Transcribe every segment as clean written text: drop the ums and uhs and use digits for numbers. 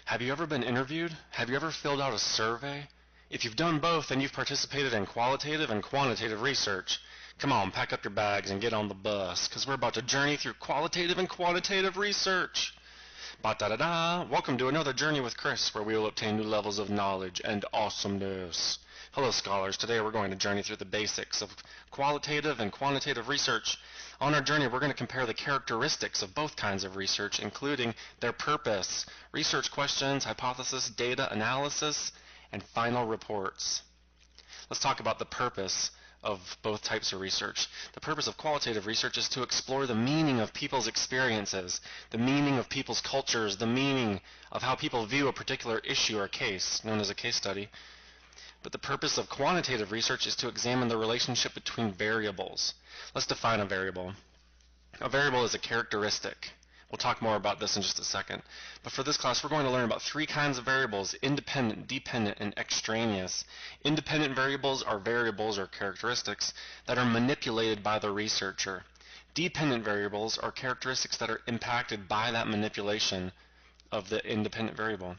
Have you ever been interviewed? Have you ever filled out a survey? If you've done both, then you've participated in qualitative and quantitative research. Come on, pack up your bags and get on the bus, because we're about to journey through qualitative and quantitative research. Ba-da-da-da! Welcome to another Journey with Chris, where we will obtain new levels of knowledge and awesomeness. Hello, scholars. Today we're going to journey through the basics of qualitative and quantitative research. On our journey, we're going to compare the characteristics of both kinds of research, including their purpose, research questions, hypothesis, data analysis, and final reports. Let's talk about the purpose of both types of research. The purpose of qualitative research is to explore the meaning of people's experiences, the meaning of people's cultures, the meaning of how people view a particular issue or case, known as a case study. But the purpose of quantitative research is to examine the relationship between variables. Let's define a variable. A variable is a characteristic. We'll talk more about this in just a second. But for this class, we're going to learn about three kinds of variables: independent, dependent, and extraneous. Independent variables are variables or characteristics that are manipulated by the researcher. Dependent variables are characteristics that are impacted by that manipulation of the independent variable.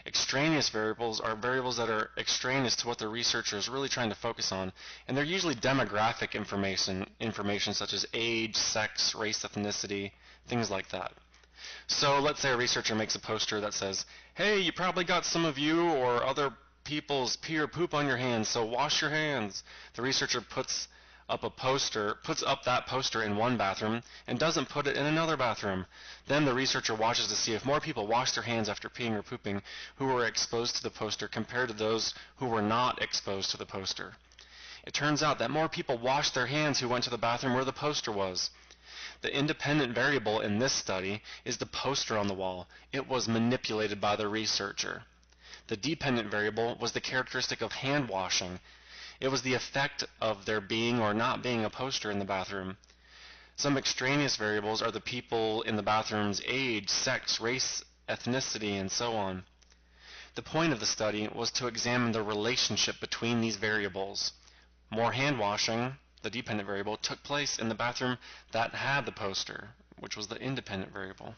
Extraneous variables are variables that are extraneous to what the researcher is really trying to focus on, and they're usually demographic information such as age, sex, race, ethnicity, things like that. So let's say a researcher makes a poster that says, "Hey, you probably got some of you or other people's pee or poop on your hands, so wash your hands." The researcher puts up that poster in one bathroom and doesn't put it in another bathroom. Then the researcher watches to see if more people wash their hands after peeing or pooping who were exposed to the poster compared to those who were not exposed to the poster. It turns out that more people washed their hands who went to the bathroom where the poster was. The independent variable in this study is the poster on the wall. It was manipulated by the researcher. The dependent variable was the characteristic of hand washing. It was the effect of there being or not being a poster in the bathroom. Some extraneous variables are the people in the bathroom's age, sex, race, ethnicity, and so on. The point of the study was to examine the relationship between these variables. More hand washing, the dependent variable, took place in the bathroom that had the poster, which was the independent variable.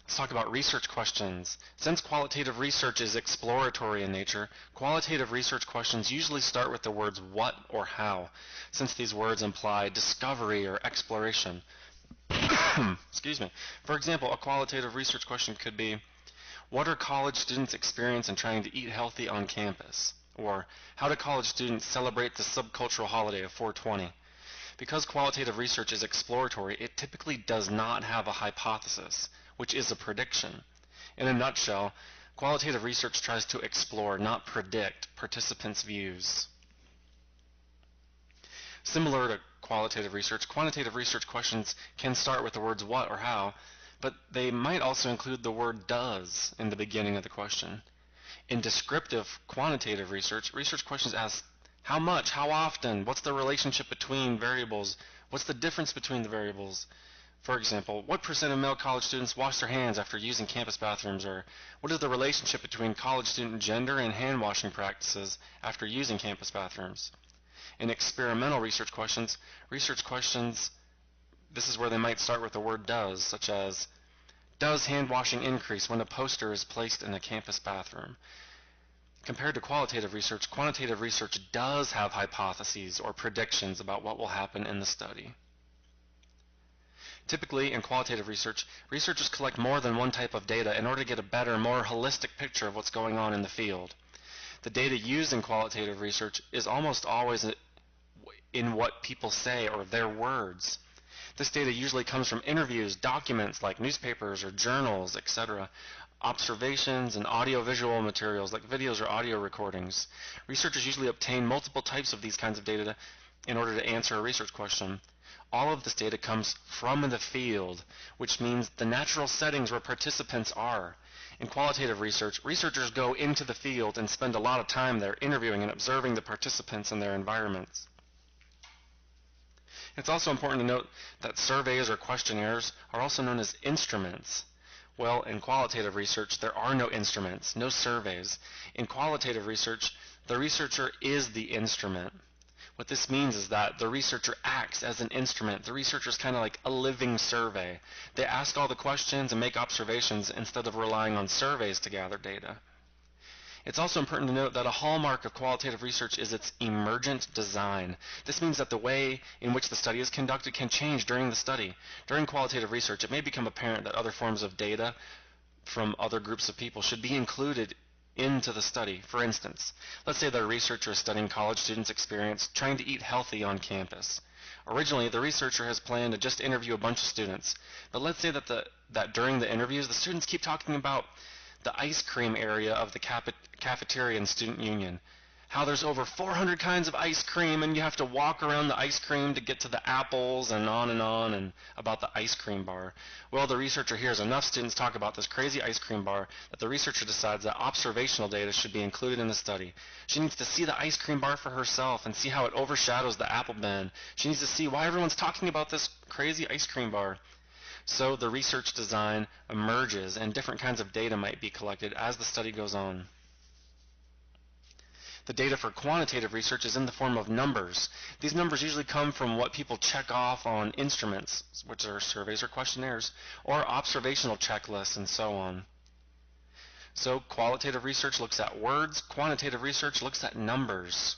Let's talk about research questions. Since qualitative research is exploratory in nature, qualitative research questions usually start with the words what or how, since these words imply discovery or exploration. Excuse me. For example, a qualitative research question could be, what are college students' experience in trying to eat healthy on campus? Or, how do college students celebrate the subcultural holiday of 420? Because qualitative research is exploratory, it typically does not have a hypothesis, which is a prediction. In a nutshell, qualitative research tries to explore, not predict, participants' views. Similar to qualitative research, quantitative research questions can start with the words what or how, but they might also include the word does in the beginning of the question. In descriptive quantitative research, research questions ask how much, how often, what's the relationship between variables, what's the difference between the variables. For example, what percent of male college students wash their hands after using campus bathrooms? Or what is the relationship between college student gender and hand washing practices after using campus bathrooms? In experimental research questions, this is where they might start with the word does, such as, does hand washing increase when a poster is placed in a campus bathroom? Compared to qualitative research, quantitative research does have hypotheses or predictions about what will happen in the study. Typically, in qualitative research, researchers collect more than one type of data in order to get a better, more holistic picture of what's going on in the field. The data used in qualitative research is almost always in what people say or their words. This data usually comes from interviews, documents like newspapers or journals, etc., observations, and audiovisual materials like videos or audio recordings. Researchers usually obtain multiple types of these kinds of data in order to answer a research question. All of this data comes from the field, which means the natural settings where participants are. In qualitative research, researchers go into the field and spend a lot of time there interviewing and observing the participants and their environments. It's also important to note that surveys or questionnaires are also known as instruments. Well, in qualitative research, there are no instruments, no surveys. In qualitative research, the researcher is the instrument. What this means is that the researcher acts as an instrument. The researcher is kind of like a living survey. They ask all the questions and make observations instead of relying on surveys to gather data. It's also important to note that a hallmark of qualitative research is its emergent design. This means that the way in which the study is conducted can change during the study. During qualitative research, it may become apparent that other forms of data from other groups of people should be included into the study. For instance, let's say that a researcher is studying college students' experience trying to eat healthy on campus. Originally, the researcher has planned to just interview a bunch of students, but let's say that during the interviews, the students keep talking about the ice cream area of the cafeteria and student union. How there's over 400 kinds of ice cream and you have to walk around the ice cream to get to the apples and on and about the ice cream bar. Well, the researcher hears enough students talk about this crazy ice cream bar that the researcher decides that observational data should be included in the study. She needs to see the ice cream bar for herself and see how it overshadows the apple bin. She needs to see why everyone's talking about this crazy ice cream bar. So the research design emerges and different kinds of data might be collected as the study goes on. The data for quantitative research is in the form of numbers. These numbers usually come from what people check off on instruments, which are surveys or questionnaires, or observational checklists and so on. So qualitative research looks at words, quantitative research looks at numbers.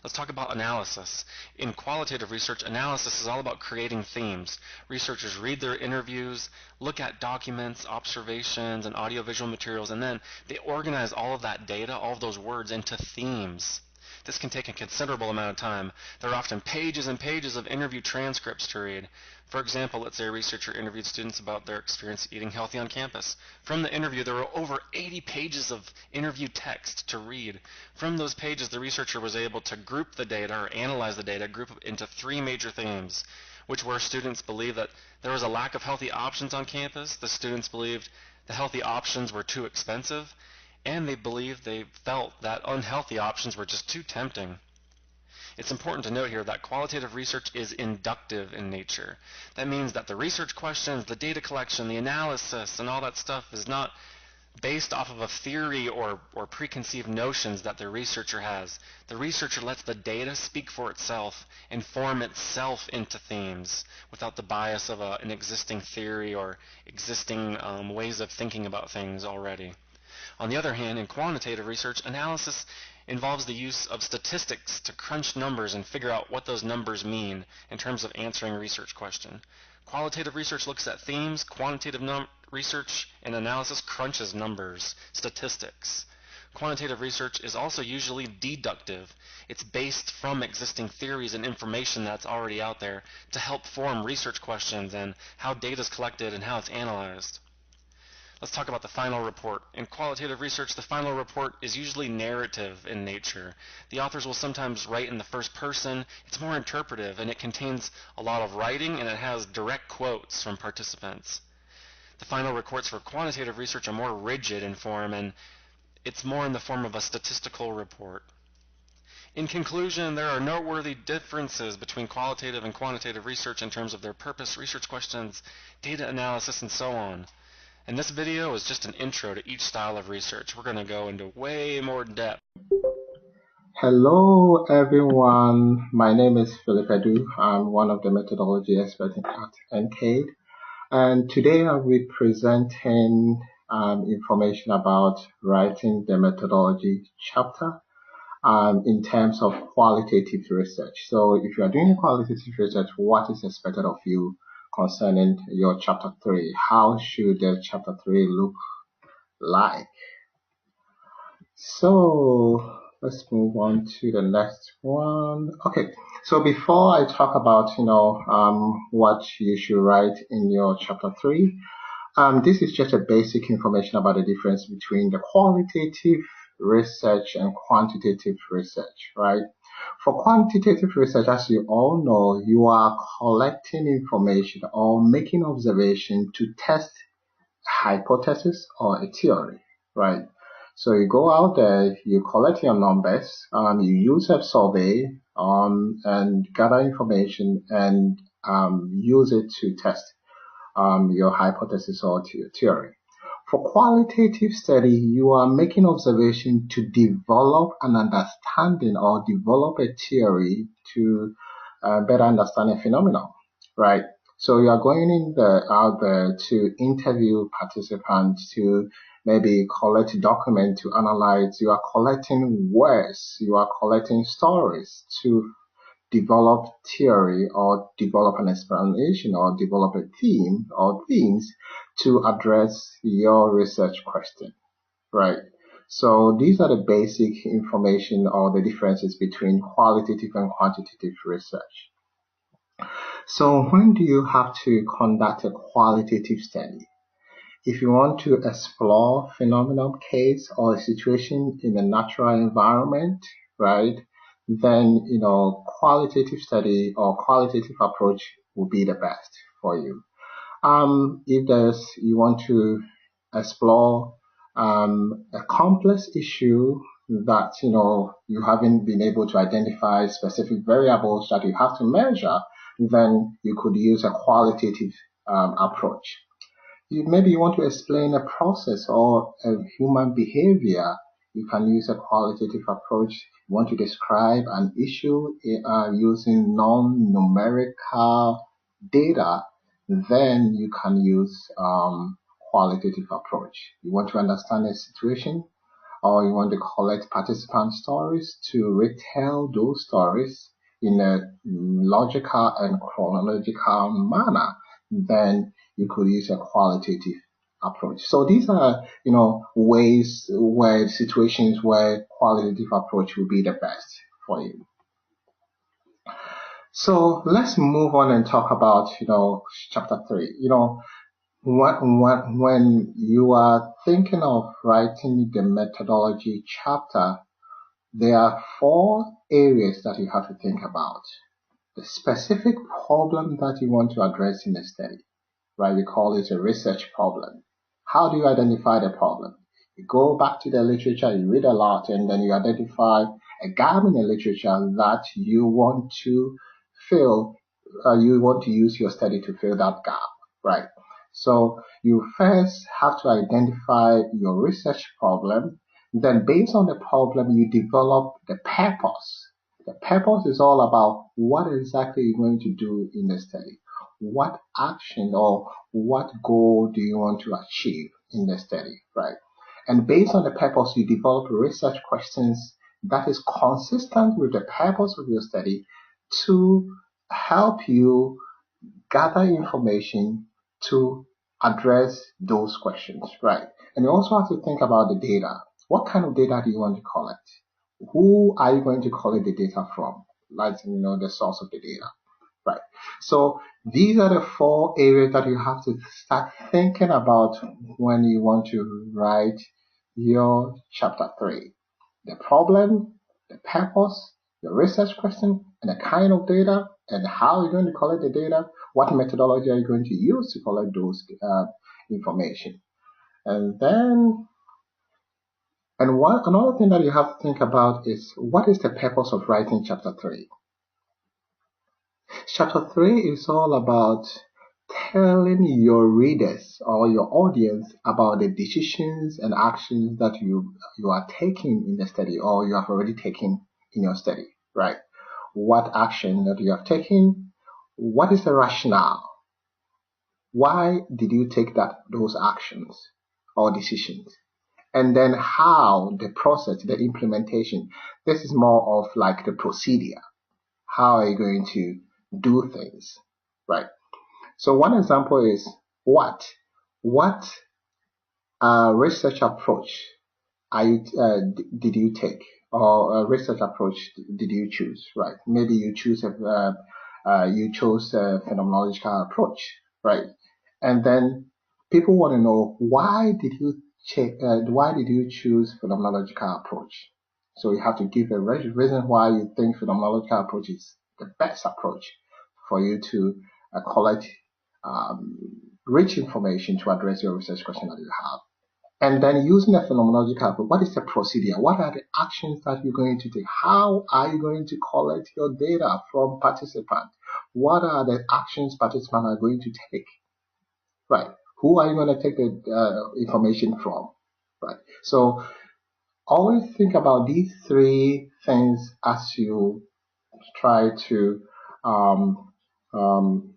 Let's talk about analysis. In qualitative research, analysis is all about creating themes. Researchers read their interviews, look at documents, observations, and audiovisual materials, and then they organize all of that data, all of those words, into themes. This can take a considerable amount of time. There are often pages and pages of interview transcripts to read. For example, let's say a researcher interviewed students about their experience eating healthy on campus. From the interview, there were over 80 pages of interview text to read. From those pages, the researcher was able to group the data or analyze the data, group it into three major themes, which were students believed that there was a lack of healthy options on campus, the students believed the healthy options were too expensive, and they felt that unhealthy options were just too tempting. It's important to note here that qualitative research is inductive in nature. That means that the research questions, the data collection, the analysis, and all that stuff is not based off of a theory or preconceived notions that the researcher has. The researcher lets the data speak for itself and form itself into themes without the bias of an existing theory or existing ways of thinking about things already. On the other hand, in quantitative research, analysis involves the use of statistics to crunch numbers and figure out what those numbers mean in terms of answering a research question. Qualitative research looks at themes, quantitative research and analysis crunches numbers, statistics. Quantitative research is also usually deductive. It's based from existing theories and information that's already out there to help form research questions and how data is collected and how it's analyzed. Let's talk about the final report. In qualitative research, the final report is usually narrative in nature. The authors will sometimes write in the first person. It's more interpretive, and it contains a lot of writing, and it has direct quotes from participants. The final reports for quantitative research are more rigid in form, and it's more in the form of a statistical report. In conclusion, there are noteworthy differences between qualitative and quantitative research in terms of their purpose, research questions, data analysis, and so on. And this video is just an intro to each style of research. We're going to go into way more depth. Hello everyone, my name is Philip Edu. I'm one of the methodology experts at NCADE, and today I'll be presenting information about writing the methodology chapter in terms of qualitative research. So if you are doing qualitative research, what is expected of you concerning your chapter 3? How should the chapter 3 look like? So let's move on to the next one. Okay, so before I talk about what you should write in your chapter 3, this is just a basic information about the difference between the qualitative research and quantitative research, right? For quantitative research, as you all know, you are collecting information or making observation to test hypothesis or a theory, right? So you go out there, you collect your numbers, you use a survey and gather information and use it to test your hypothesis or theory. For qualitative study, you are making observation to develop an understanding or develop a theory to better understand a phenomenon, right? So you are going out there to interview participants, to maybe collect documents to analyze. You are collecting words, you are collecting stories to develop theory or develop an explanation or develop a theme or themes to address your research question, right? So these are the basic information or the differences between qualitative and quantitative research. So when do you have to conduct a qualitative study? If you want to explore phenomenon case or a situation in a natural environment, right, then, qualitative study or qualitative approach will be the best for you. If you want to explore a complex issue that, you haven't been able to identify specific variables that you have to measure, then you could use a qualitative approach. Maybe you want to explain a process or a human behavior. You can use a qualitative approach. You want to describe an issue using non-numerical data, then you can use qualitative approach. You want to understand a situation, or you want to collect participant stories to retell those stories in a logical and chronological manner, then you could use a qualitative approach. So these are, ways where situations where qualitative approach will be the best for you. So let's move on and talk about, chapter 3. When you are thinking of writing the methodology chapter, there are 4 areas that you have to think about. The specific problem that you want to address in the study, right? We call it a research problem. How do you identify the problem? You go back to the literature, you read a lot, and then you identify a gap in the literature that you want to fill, you want to use your study to fill that gap, right? So you first have to identify your research problem. Then based on the problem, you develop the purpose. The purpose is all about what exactly you're going to do in the study. What action or what goal do you want to achieve in the study, right? And based on the purpose, you develop research questions that is consistent with the purpose of your study to help you gather information to address those questions, right? And you also have to think about the data. What kind of data do you want to collect? Who are you going to collect the data from? Like, the source of the data, right? So these are the 4 areas that you have to start thinking about when you want to write your chapter 3. The problem, the purpose, the research question, and the kind of data, and how you're going to collect the data, what methodology are you going to use to collect those information. And then, another thing that you have to think about is, what is the purpose of writing chapter 3? Chapter 3 is all about telling your readers or your audience about the decisions and actions that you are taking in the study, or you have already taken in your study, right? What action that you have taken? What is the rationale? Why did you take those actions or decisions? And then how the process, the implementation. This is more of like the procedure. How are you going to do things, right? So one example is what research approach did you take, or research approach did you choose, right? Maybe you chose a phenomenological approach, right? And then people want to know, why did you choose phenomenological approach? So you have to give a reason why you think phenomenological approach is the best approach for you to collect rich information to address your research question that you have. And then using a phenomenological approach, what is the procedure? What are the actions that you're going to take? How are you going to collect your data from participants? What are the actions participants are going to take? Right. Who are you going to take the information from, right? So always think about these three things as you try to um, um,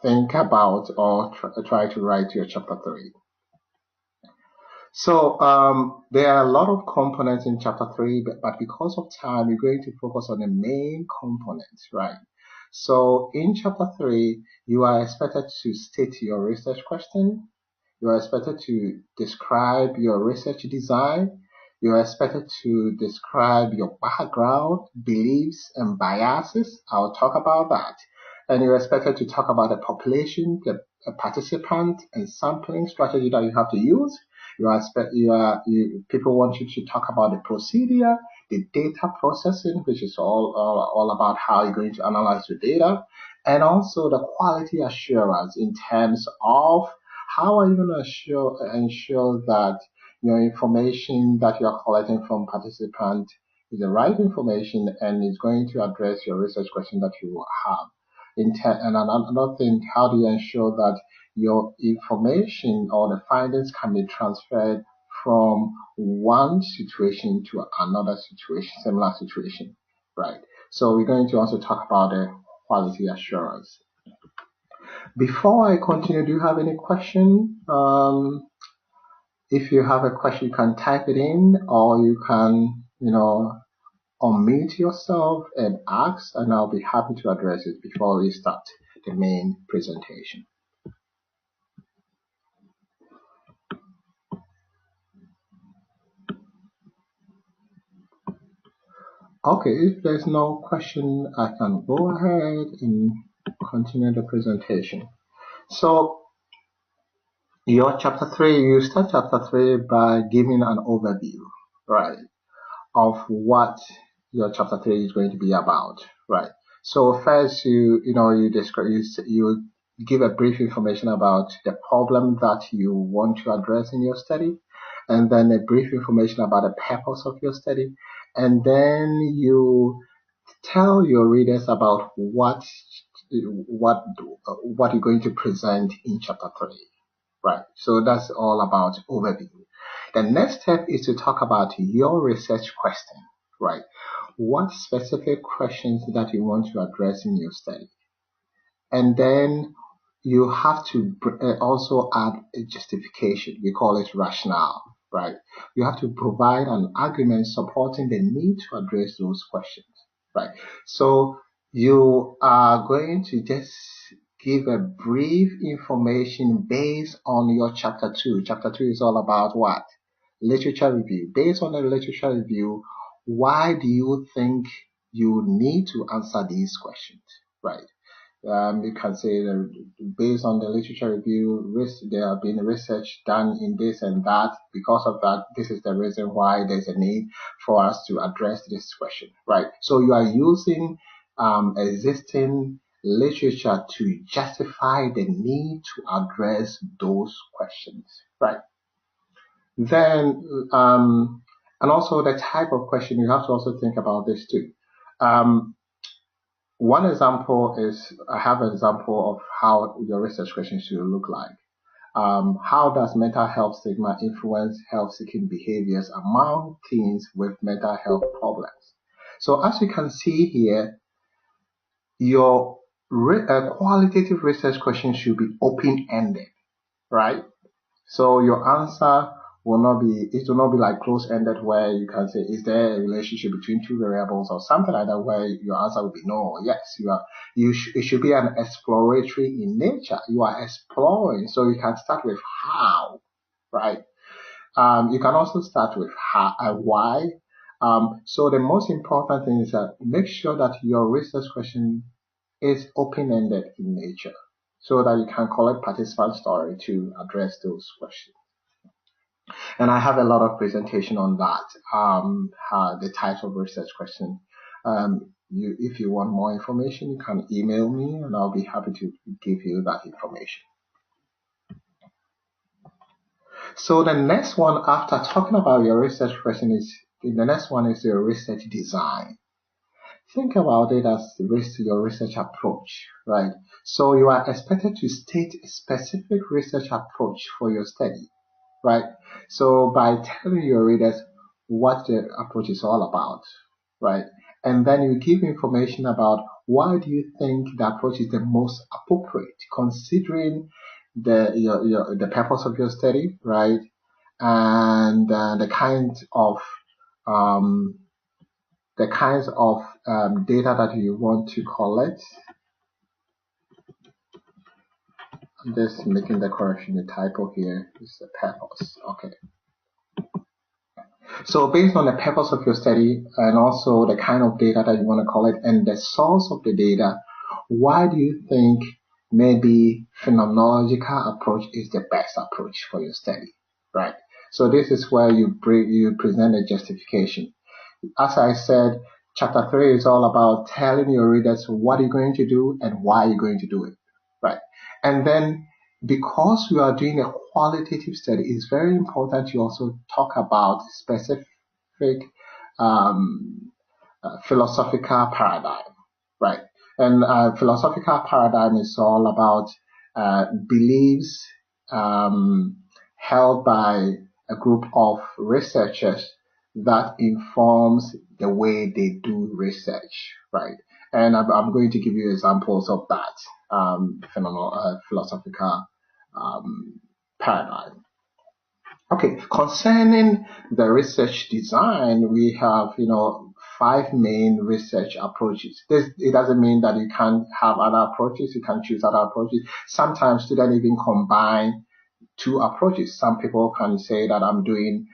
think about or try to write your chapter 3. So there are a lot of components in chapter 3, but because of time, we're going to focus on the main components, right? So in chapter 3, you are expected to state your research question. You are expected to describe your research design. You are expected to describe your background, beliefs, and biases. I'll talk about that. And you're expected to talk about the population, the participant, and sampling strategy that you have to use. People want you to talk about the procedure, the data processing, which is all about how you're going to analyze the data, and also the quality assurance in terms of how are you going to ensure that your information that you're collecting from participants is the right information and is going to address your research question that you have. And another thing, how do you ensure that your information or the findings can be transferred from one situation to another situation, similar situation, right? So we're going to also talk about the quality assurance. Before I continue, do you have any question? If you have a question, you can type it in, or you can, unmute yourself and ask, and I'll be happy to address it before we start the main presentation. Okay, if there's no question, I can go ahead and continue the presentation. So, your chapter 3, you start chapter 3 by giving an overview, right, of what your chapter 3 is going to be about, right? So first you describe, you give a brief information about the problem that you want to address in your study, and then a brief information about the purpose of your study, and then you tell your readers about what you're going to present in chapter 3, right? So that's all about overview. The next step is to talk about your research question, right? What specific questions that you want to address in your study? And then you have to also add a justification. We call it rationale, right? You have to provide an argument supporting the need to address those questions, right? So you are going to just give a brief information based on your chapter 2. Chapter 2 is all about what? Literature review. Based on the literature review, why do you think you need to answer these questions, right? You can say that based on the literature review, there have been research done in this and that. Because of that, this is the reason why there's a need for us to address this question, right? So you are using existing literature to justify the need to address those questions, right? Then, and also the type of question, you have to also think about this too. One example is, I have an example of how your research question should look like. How does mental health stigma influence health-seeking behaviors among teens with mental health problems? So as you can see here, your qualitative research question should be open-ended, right? So your answer will not be, it will not be like close-ended where you can say, is there a relationship between two variables or something like that where your answer will be no or yes. It should be an exploratory in nature. You are exploring, so you can start with how, right? You can also start with how, why. So the most important thing is that make sure that your research question is open-ended in nature so that you can collect participant story to address those questions. And I have a lot of presentation on that, the types of research question. If you want more information, you can email me and I'll be happy to give you that information. So the next one, after talking about your research question, the next one is your research design. think about it as your research approach, right? So you are expected to state a specific research approach for your study, right? So by telling your readers what the approach is all about, right? And then you give information about why do you think the approach is the most appropriate, considering the purpose of your study, right? And um, the kinds of data that you want to collect. I'm just making the correction. The typo here is the purpose. Okay. So based on the purpose of your study and also the kind of data that you want to collect and the source of the data, why do you think maybe phenomenological approach is the best approach for your study, right? So this is where you present a justification. As I said, chapter 3 is all about telling your readers what you're going to do and why you're going to do it, right? And then because we are doing a qualitative study, it's very important you also talk about specific um, philosophical paradigm, right? And philosophical paradigm is all about beliefs held by a group of researchers that informs the way they do research, right? And I'm going to give you examples of that philosophical paradigm. Okay, concerning the research design, we have, 5 main research approaches. It doesn't mean that you can't have other approaches. You can choose other approaches. Sometimes students even combine 2 approaches. Some people can say that I'm doing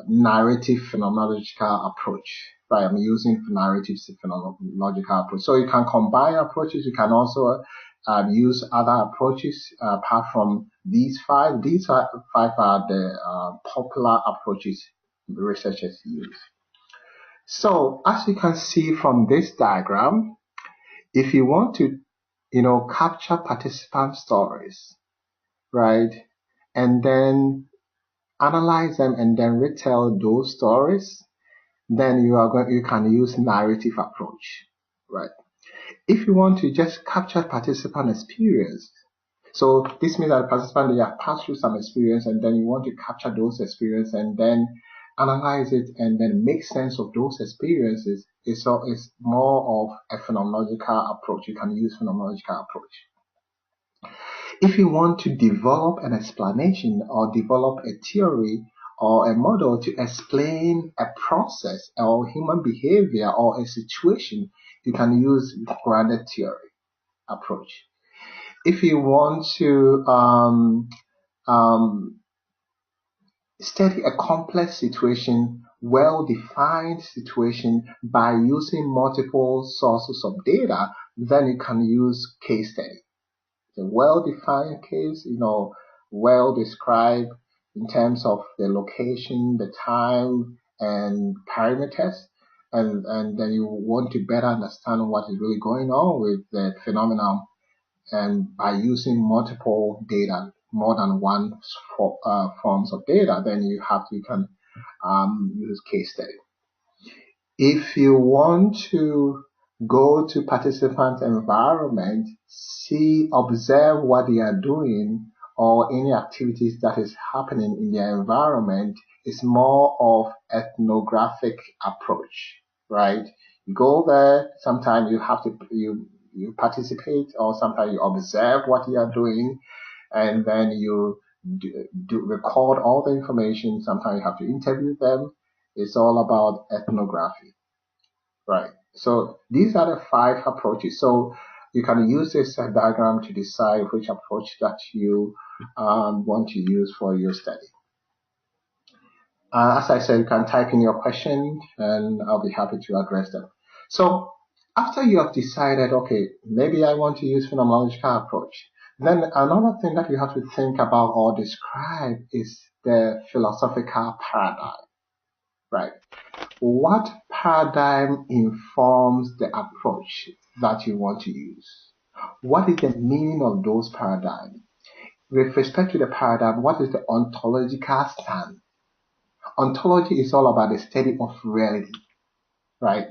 narrative phenomenological approach, right? I'm using narrative phenomenological approach. So you can combine approaches. You can also use other approaches apart from these 5. These 5 are the popular approaches researchers use. So as you can see from this diagram, if you want to, capture participant stories, right, and then analyze them and then retell those stories, then you can use narrative approach, right? If you want to just capture participant experience, so this means that participant they have passed through some experience and then you want to capture those experiences and then analyze it and then make sense of those experiences. It's more of a phenomenological approach. You can use phenomenological approach. If you want to develop an explanation or develop a theory or a model to explain a process or human behavior or a situation, you can use grounded theory approach. If you want to study a complex situation, well-defined situation by using multiple sources of data, then you can use case study. A well-defined case, well described in terms of the location, the time, and parameters, and then you want to better understand what is really going on with the phenomenon, and by using multiple data, more than one forms of data, then you can use case study. If you want to go to participant environment, observe what they are doing or any activities that is happening in their environment, is more of ethnographic approach, right? You go there, sometimes you have to, you participate or sometimes you observe what they are doing and then you do record all the information. Sometimes you have to interview them. It's all about ethnography, right? So these are the 5 approaches. So you can use this diagram to decide which approach that you want to use for your study. As I said, you can type in your question and I'll be happy to address them. So after you have decided, okay, maybe I want to use phenomenological approach, then another thing that you have to think about or describe is the philosophical paradigm, right? What paradigm informs the approach that you want to use? What is the meaning of those paradigms? With respect to the paradigm, what is the ontological stand? Ontology is all about the study of reality, right?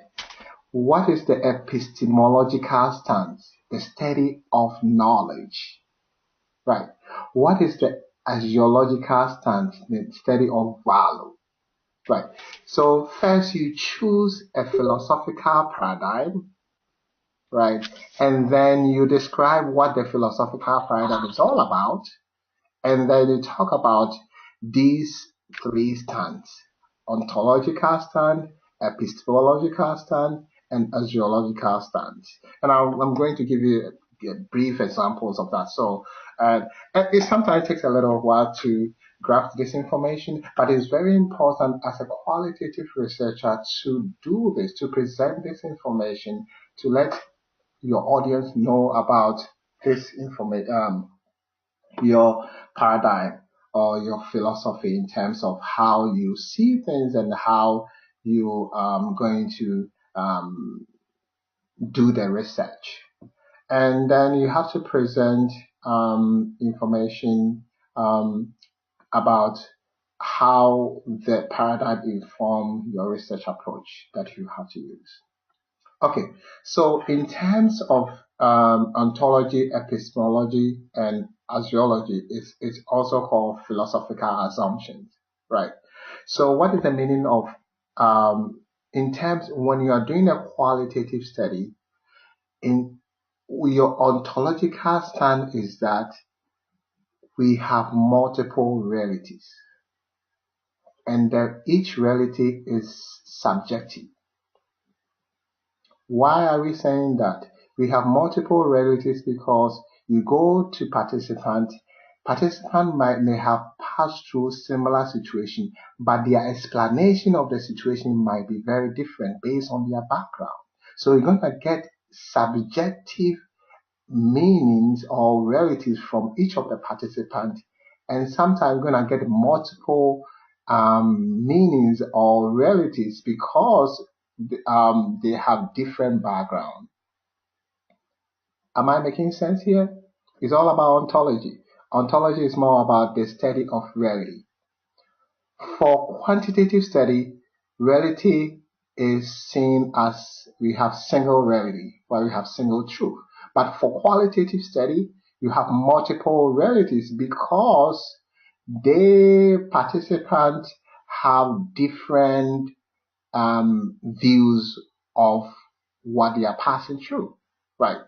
What is the epistemological stance? The study of knowledge, right? What is the axiological stance? The study of value, right? So first you choose a philosophical paradigm, right? And then you describe what the philosophical paradigm is all about. And then you talk about these three stands: ontological stand, epistemological stand, and axiological stands. And I'm going to give you brief examples of that. So it sometimes takes a little while to grasp this information, but it's very important as a qualitative researcher to do this, to present this information, to let your audience know about this information, your paradigm or your philosophy in terms of how you see things and how you going to do the research. And then you have to present information about how the paradigm inform your research approach that you have to use. Okay, so in terms of ontology, epistemology, and axiology, it's also called philosophical assumptions, right? So what is the meaning of, in terms, when you are doing a qualitative study, in your ontological stand is that we have multiple realities, and that each reality is subjective. Why are we saying that? We have multiple realities because you go to participant may have passed through similar situation, but their explanation of the situation might be very different based on their background. So you're going to get subjective meanings or realities from each of the participants, and sometimes you're going to get multiple meanings or realities because they have different background. Am I making sense here? It's all about ontology. Ontology is more about the study of reality. For quantitative study, reality is seen as we have single reality, where we have single truth. But for qualitative study, you have multiple realities because the participants have different views of what they are passing through, right?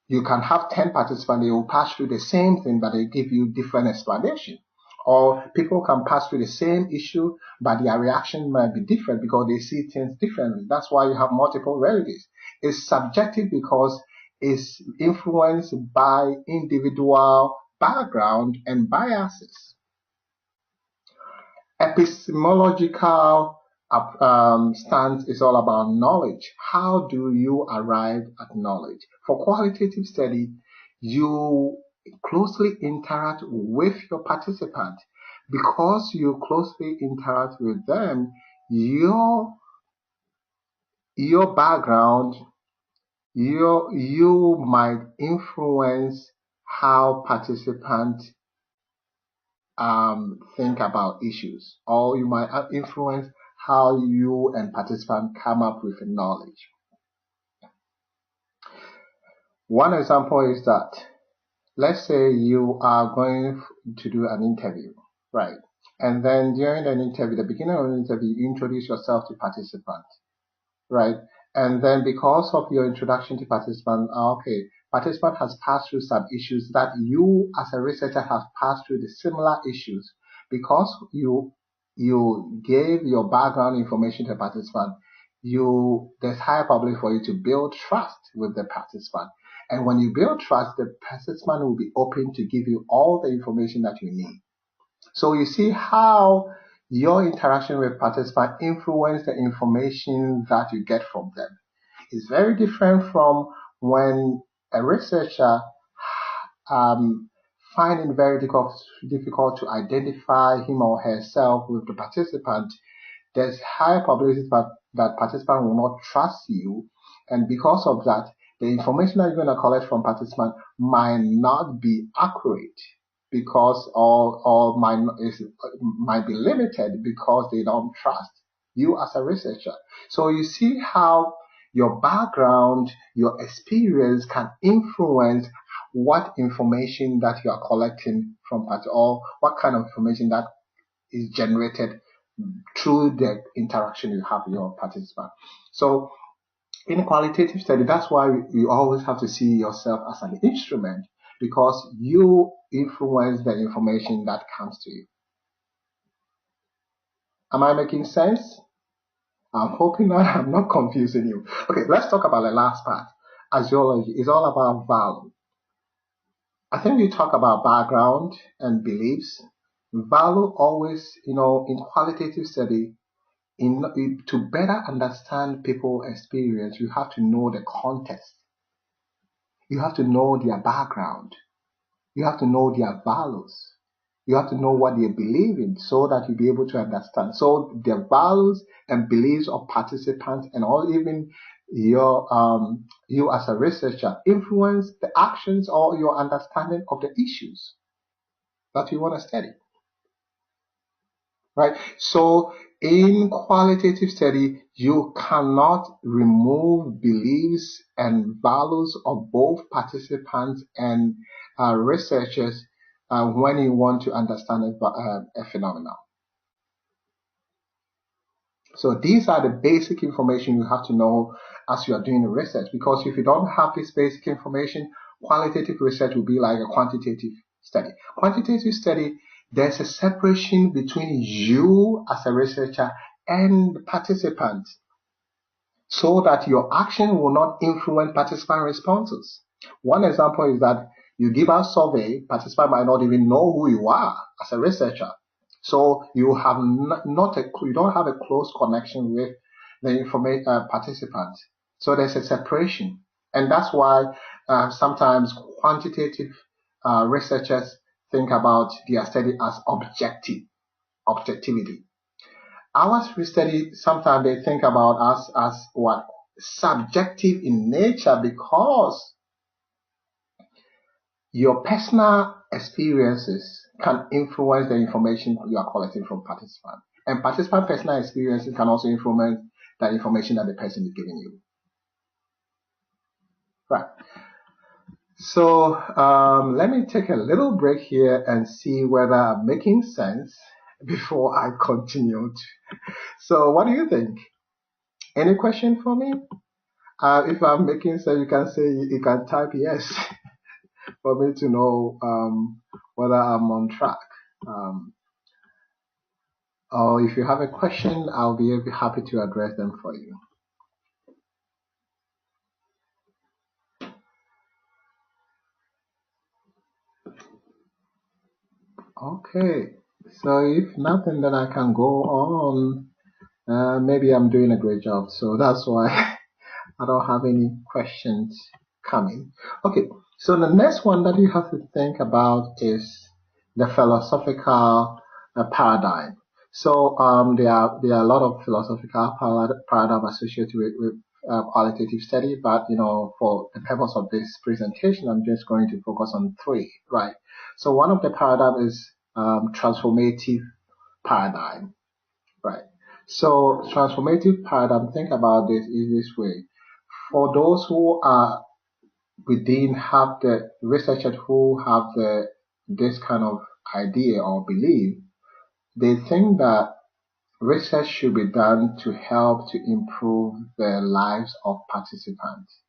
You can have 10 participants, they will pass through the same thing, but they give you different explanation. Or people can pass through the same issue, but their reaction might be different because they see things differently. That's why you have multiple realities. It's subjective because it's influenced by individual background and biases. Epistemological stance is all about knowledge. How do you arrive at knowledge? For qualitative study, you closely interact with your participant. Because you closely interact with them, your background, you might influence how participants think about issues, or you might influence how you and participants come up with knowledge. One example is that, let's say you are going to do an interview, right? And then during an interview, the beginning of the interview, you introduce yourself to participants, right? And then because of your introduction to participant, participant has passed through some issues that you as a researcher have passed through the similar issues. Because you gave your background information to the participant, there's higher probability for you to build trust with the participant. And when you build trust, the participant will be open to give you all the information that you need. So you see how your interaction with participants influence the information that you get from them. It's very different from when a researcher find it very difficult to identify him or herself with the participant. There's high probability that participant will not trust you, and because of that, the information that you're going to collect from participant might not be accurate because or might be limited because they don't trust you as a researcher. So you see how your background, your experience can influence what information that you are collecting from or what kind of information that is generated through the interaction you have with your participant. So in a qualitative study, that's why you always have to see yourself as an instrument, because you influence the information that comes to you. Am I making sense? I'm hoping that I'm not confusing you. Okay, let's talk about the last part. Axiology is all about value. I think we talk about background and beliefs. Value always, in qualitative study, to better understand people's experience, you have to know the context. You have to know their background. You have to know their values. You have to know what they believe in so that you'll be able to understand. So the values and beliefs of participants and all, even you as a researcher, influence the actions or your understanding of the issues that you want to study. Right? So in qualitative study, you cannot remove beliefs and values of both participants and researchers when you want to understand a phenomenon. So these are the basic information you have to know as you are doing the research, because if you don't have this basic information, qualitative research will be like a quantitative study. Quantitative study, there's a separation between you as a researcher and the participants, so that your action will not influence participant responses. One example is that you give a survey, participant might not even know who you are as a researcher. So you have you don't have a close connection with the participants. So there's a separation, and that's why sometimes quantitative researchers think about their study as objectivity. Our study, sometimes they think about us as what? Subjective in nature, because your personal experiences can influence the information you are collecting from participants. And participant personal experiences can also influence the information that the person is giving you. Right. So let me take a little break here and see whether I'm making sense before I continue. So what do you think? Any question for me? If I'm making sense, you can say, you can type yes for me to know whether I'm on track. Or if you have a question, I'll be happy to address them for you. Okay, so if nothing, then I can go on. Maybe I'm doing a great job, so that's why I don't have any questions coming. Okay, so the next one that you have to think about is the philosophical paradigm. So there are a lot of philosophical paradigm associated with qualitative study, but for the purpose of this presentation, I'm just going to focus on three, right? So one of the paradigm is transformative paradigm, right? So transformative paradigm, think about this is this way. For those who are have the researchers who have this kind of idea or belief, they think that research should be done to help to improve the lives of participants.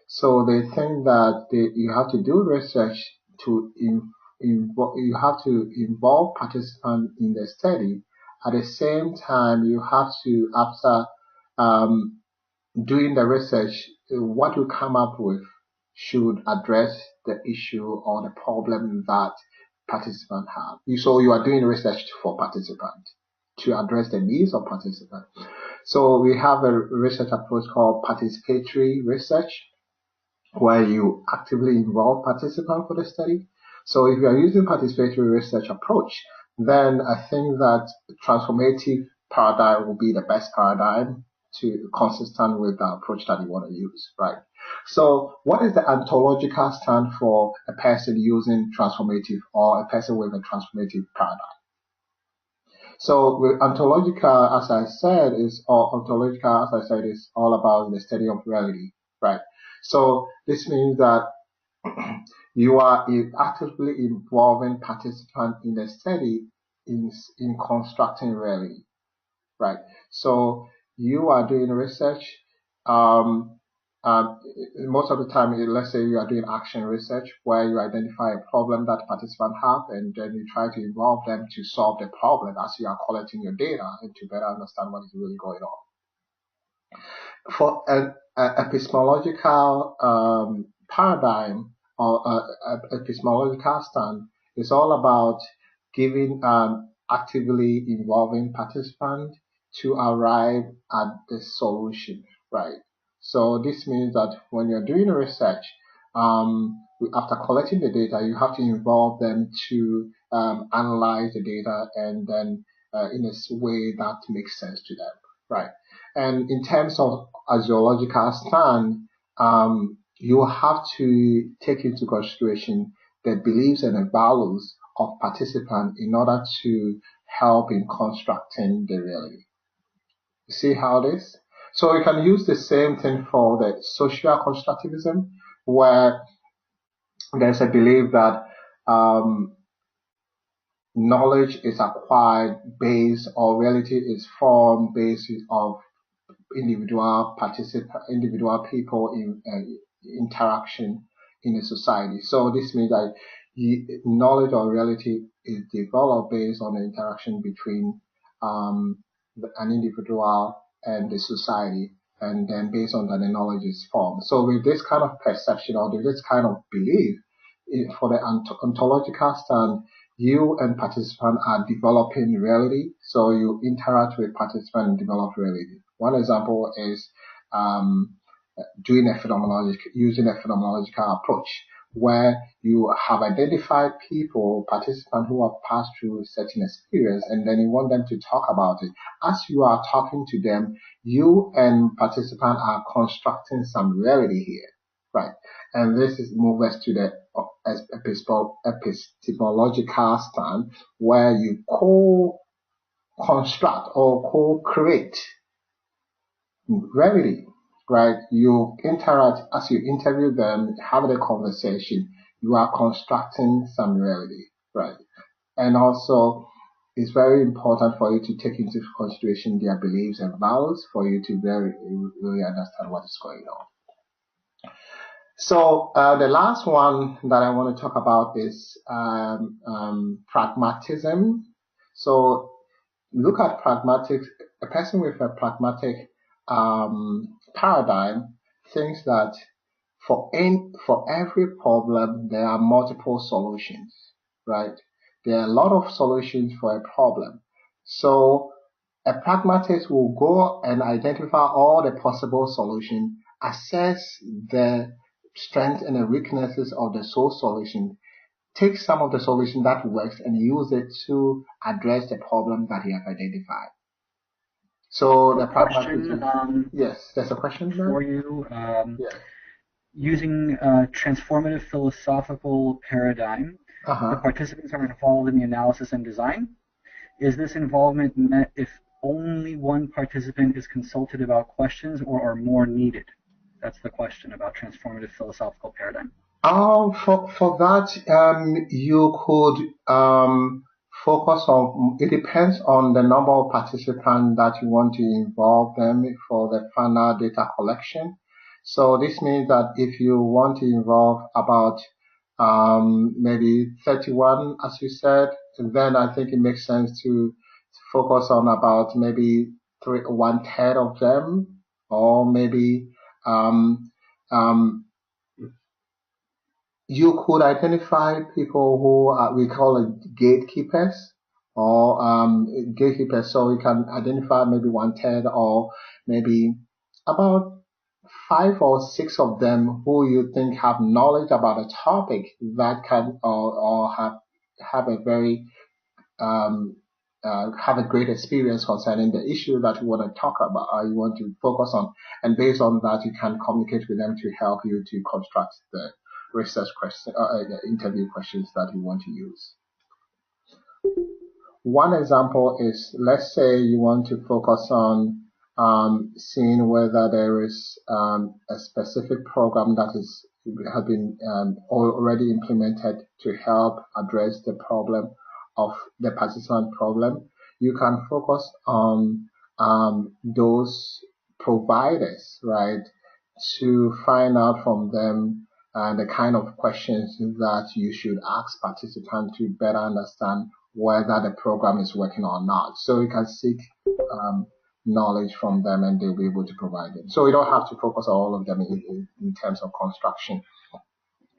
So they think that you have to do research to you have to involve participants in the study. At the same time, you have to, after doing the research, what you come up with should address the issue or the problem that participants have. So you are doing research for participants to address the needs of participants. So we have a research approach called participatory research, where you actively involve participants for the study. So if you are using participatory research approach, then I think that transformative paradigm will be the best paradigm to consistent with the approach that you want to use, right? So what is the ontological stand for a person using transformative or a person with a transformative paradigm? So with ontological, as I said, is all about the study of reality, right? So this means that you are actively involving participants in the study in constructing reality, right? So you are doing research. Um, Most of the time, let's say you are doing action research where you identify a problem that participants have, and then you try to involve them to solve the problem as you are collecting your data and to better understand what is really going on. For an epistemological paradigm or epistemological stand, is all about giving actively involving participants to arrive at the solution, right? So this means that when you're doing research, after collecting the data, you have to involve them to analyze the data and then in a way that makes sense to them, right? And in terms of a zoological stand, you have to take into consideration the beliefs and the values of participants in order to help in constructing the reality. You see how it is? So you can use the same thing for the social constructivism, where there's a belief that knowledge is acquired based or reality is formed based of individual people in interaction in a society. So this means that knowledge or reality is developed based on the interaction between an individual and the society, and then based on that the knowledge is formed. So with this kind of perception or with this kind of belief, for the ontological stand, you and participant are developing reality. So you interact with participant and develop reality. One example is using a phenomenological approach, where you have identified participants who have passed through certain experience, and then you want them to talk about it. As you are talking to them, you and participant are constructing some reality here, right? And this moves us to the epistemological stand, where you co-construct or co-create reality, right? You interact as you interview them, have the conversation, you are constructing some reality, right? And also, it's very important for you to take into consideration their beliefs and values for you to really understand what is going on. So the last one that I want to talk about is pragmatism. So look at pragmatic. A person with a pragmatic paradigm thinks that for every problem there are multiple solutions, right? There are a lot of solutions for a problem. So a pragmatist will go and identify all the possible solutions, assess the strengths and the weaknesses of the source solution, take some of the solution that works and use it to address the problem that he has identified. So the pragmatism. Yes, there's a question there? For you. Yeah. Using a transformative philosophical paradigm, the participants are involved in the analysis and design. Is this involvement met if only one participant is consulted about questions, or are more needed? That's the question about transformative philosophical paradigm. For that, you could focus on. It depends on the number of participants that you want to involve them for the final data collection. So this means that if you want to involve about maybe 31, as you said, then I think it makes sense to focus on about maybe 1/3 of them, or maybe you could identify people who we call it gatekeepers, or gatekeepers. So you can identify maybe 1/3, or maybe about 5 or 6 of them who you think have knowledge about a topic that can or have a very have a great experience concerning the issue that you want to talk about, or you want to focus on, and based on that, you can communicate with them to help you to construct the research question, the interview questions that you want to use. One example is, let's say you want to focus on seeing whether there is a specific program that has been already implemented to help address the problem of the participant problem. You can focus on those providers, right, to find out from them the kind of questions that you should ask participants to better understand whether the program is working or not. So you can seek knowledge from them and they'll be able to provide it. So you don't have to focus on all of them in terms of construction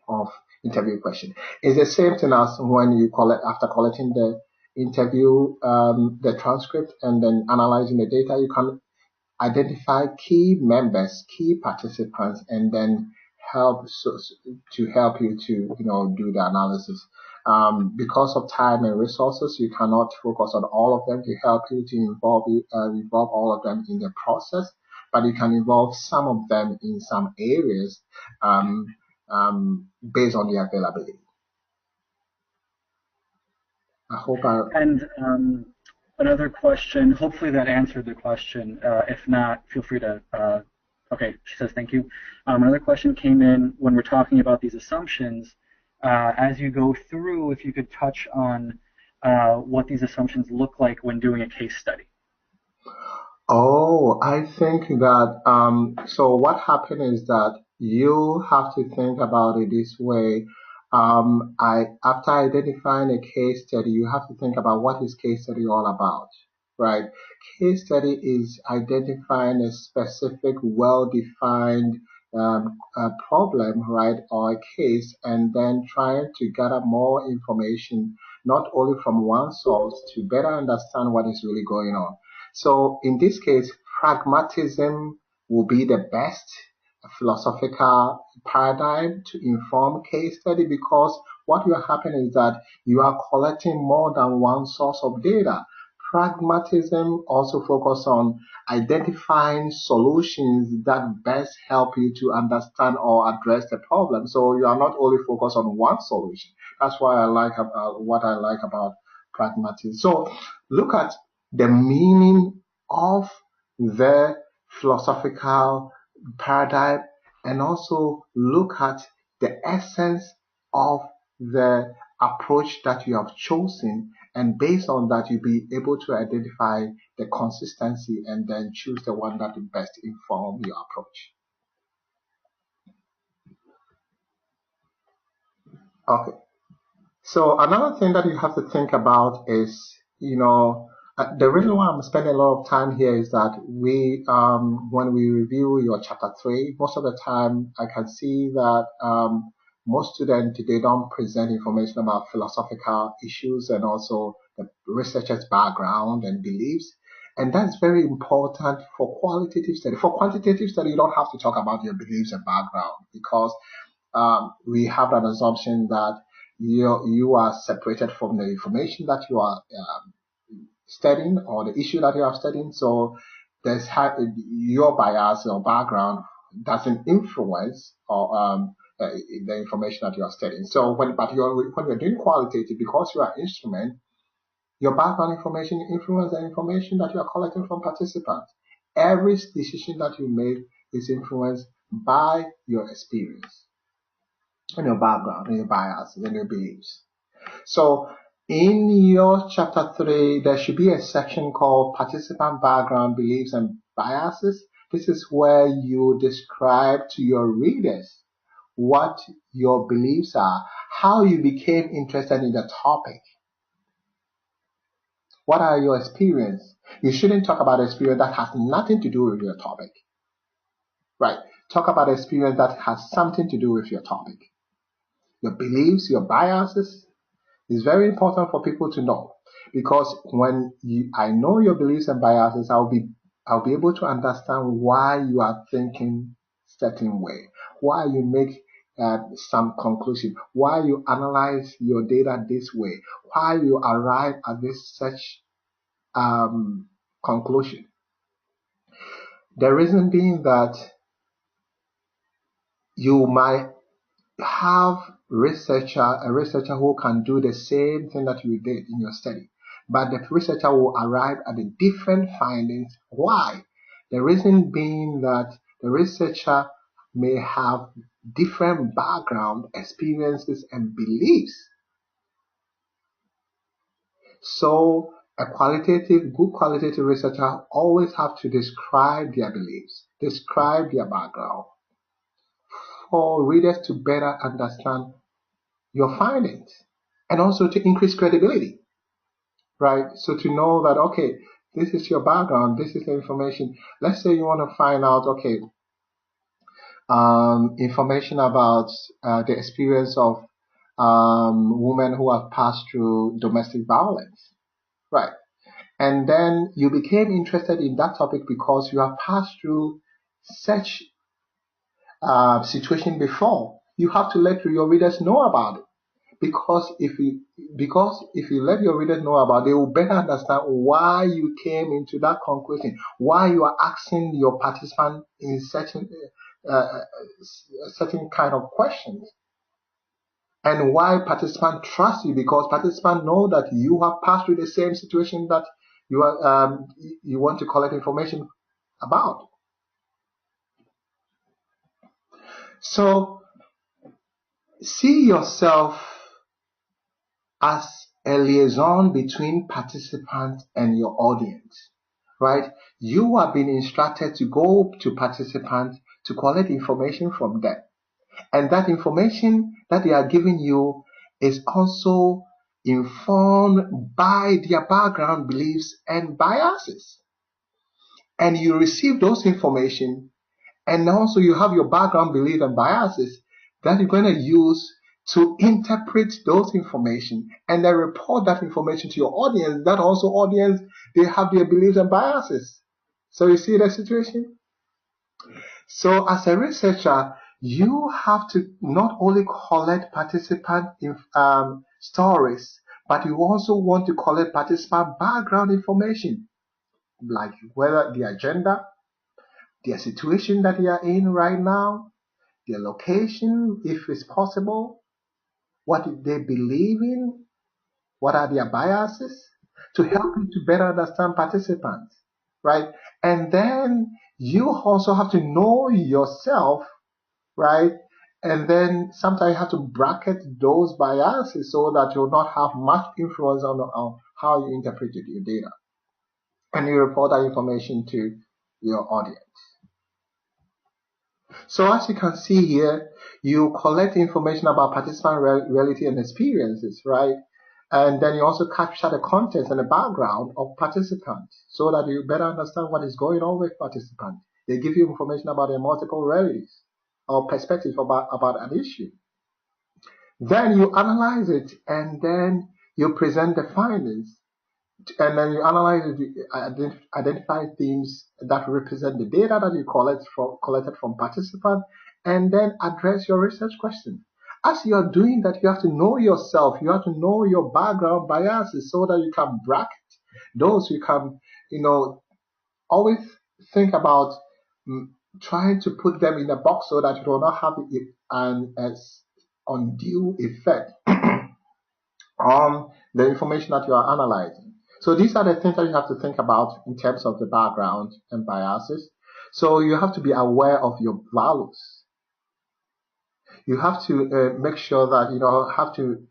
of interview question. It's the same thing as when you after collecting the interview, the transcript, and then analyzing the data, you can identify key members, key participants, and then help you to do the analysis. Because of time and resources, you cannot focus on all of them to help you to involve all of them in the process, but you can involve some of them in some areas based on the availability. I hope I... And another question, hopefully that answered the question. If not, feel free to, okay, she says thank you. Another question came in when we're talking about these assumptions. As you go through, if you could touch on what these assumptions look like when doing a case study. Oh, I think that, so what happened is that you have to think about it this way. After identifying a case study, you have to think about what is case study all about, right? Case study is identifying a specific, well-defined problem, right, or a case, and then trying to gather more information, not only from one source, to better understand what is really going on. So in this case, pragmatism will be the best philosophical paradigm to inform case study, because what will happen is that you are collecting more than one source of data. Pragmatism also focuses on identifying solutions that best help you to understand or address the problem. So you are not only focused on one solution. That's why I like what I like about pragmatism. So look at the meaning of the philosophical paradigm and also look at the essence of the approach that you have chosen, and based on that you'll be able to identify the consistency and then choose the one that will best inform your approach. Okay, so another thing that you have to think about is, the reason why I'm spending a lot of time here is that when we review your chapter 3, most of the time I can see that most students, they don't present information about philosophical issues and also the researcher's background and beliefs. And that's very important for qualitative study. For quantitative study, you don't have to talk about your beliefs and background, because we have an assumption that you are separated from the information that you are studying or the issue that you are studying. So there's your bias or background doesn't influence or the information that you are studying. So when you're doing qualitative, because you are instrument, your background information influences the information that you are collecting from participants. Every decision that you make is influenced by your experience and your background and your bias and your beliefs. So in your chapter 3, there should be a section called Participant Background, Beliefs, and Biases. This is where you describe to your readers what your beliefs are, how you became interested in the topic. What are your experiences? You shouldn't talk about experience that has nothing to do with your topic. Right? Talk about experience that has something to do with your topic. Your beliefs, your biases, is very important for people to know, because when I know your beliefs and biases, I'll be able to understand why you are thinking certain way, why you make some conclusion, why you analyze your data this way, why you arrive at this such conclusion. The reason being that you might have a researcher who can do the same thing that you did in your study. but the researcher will arrive at the different findings. Why? The reason being that the researcher may have different background, experiences, and beliefs. So a good qualitative researcher always have to describe their beliefs, describe their background, for readers to better understand your findings, and also to increase credibility, right? So to know that, okay, this is your background, this is the information. Let's say you want to find out, okay, information about the experience of women who have passed through domestic violence, right? And then you became interested in that topic because you have passed through such situation before. You have to let your readers know about it. Because if you let your readers know about it, they will better understand why you came into that conclusion, why you are asking your participant in certain kind of questions, and why participants trust you, because participants know that you have passed through the same situation that you want to collect information about. So see yourself as a liaison between participants and your audience, right? You are being instructed to go to participants to collect information from them. And that information that they are giving you is also informed by their background beliefs and biases. And you receive those information, and also you have your background belief and biases that you're going to use to interpret those information and then report that information to your audience. That also audience, they have their beliefs and biases. So you see the situation? So as a researcher, you have to not only collect participant stories, but you also want to collect participant background information, like whether the agenda, their situation that they are in right now, their location, if it's possible, what they believe in, what are their biases, to help you to better understand participants, right? And then you also have to know yourself, right? And then sometimes you have to bracket those biases so that you'll not have much influence on how you interpret your data. And you report that information to your audience. So as you can see here, you collect information about participant reality and experiences, right? And then you also capture the context and the background of participants so that you better understand what is going on with participants. They give you information about their multiple realities or perspectives about an issue. Then you analyze it, and then you present the findings, and then you analyze it, identify themes that represent the data that you collected from participants, and then address your research question. As you are doing that, you have to know yourself, you have to know your background biases so that you can bracket those. You can, always think about trying to put them in a box so that you do not have an undue effect on the information that you are analyzing. So these are the things that you have to think about in terms of the background and biases. So you have to be aware of your values. You have to make sure that have to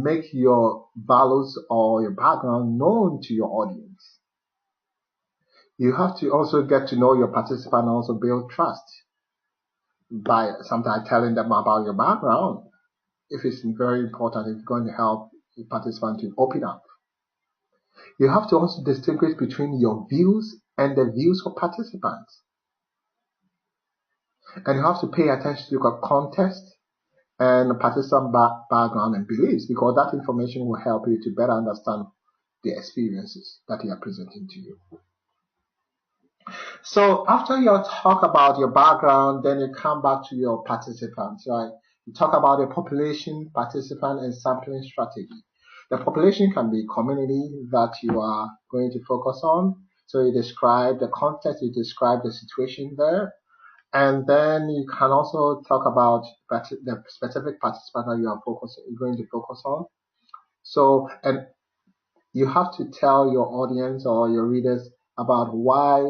make your values or your background known to your audience. You have to also get to know your participant and also build trust by sometimes telling them about your background. If it's very important, it's going to help the participant to open up. You have to also distinguish between your views and the views of participants. And you have to pay attention to your context and participant background and beliefs, because that information will help you to better understand the experiences that they are presenting to you. So after you talk about your background, then you come back to your participants, right? You talk about the population, participant, and sampling strategy. The population can be community that you are going to focus on. So you describe the context, you describe the situation there. And then you can also talk about the specific participant that you are going to focus on. So, and you have to tell your audience or your readers about why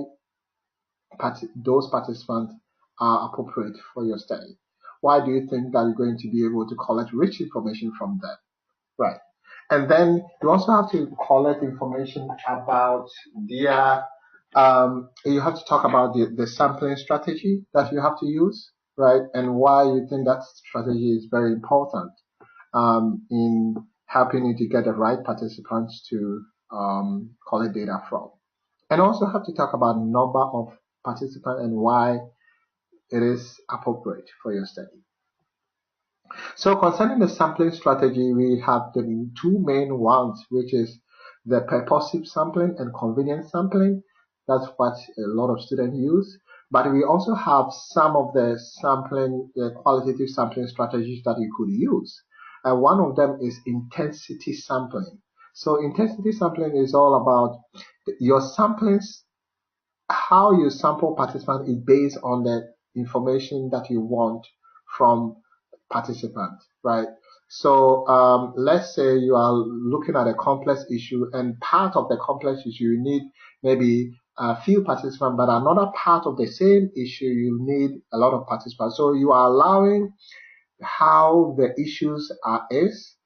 those participants are appropriate for your study. Why do you think that you're going to be able to collect rich information from them? Right. And then you also have to collect information about their, you have to talk about the sampling strategy that you have to use, right? And why you think that strategy is very important in helping you to get the right participants to collect data from. And also have to talk about number of participants and why it is appropriate for your study. So concerning the sampling strategy, we have the two main ones, which is the purposive sampling and convenience sampling. That's what a lot of students use. But we also have some of the sampling, qualitative sampling strategies that you could use. And one of them is intensity sampling. So intensity sampling is all about your samplings. How you sample participants is based on the information that you want from participants, right? So let's say you are looking at a complex issue, and part of the complex issue you need maybe a few participants, but another part of the same issue you need a lot of participants. So you are allowing how the issues is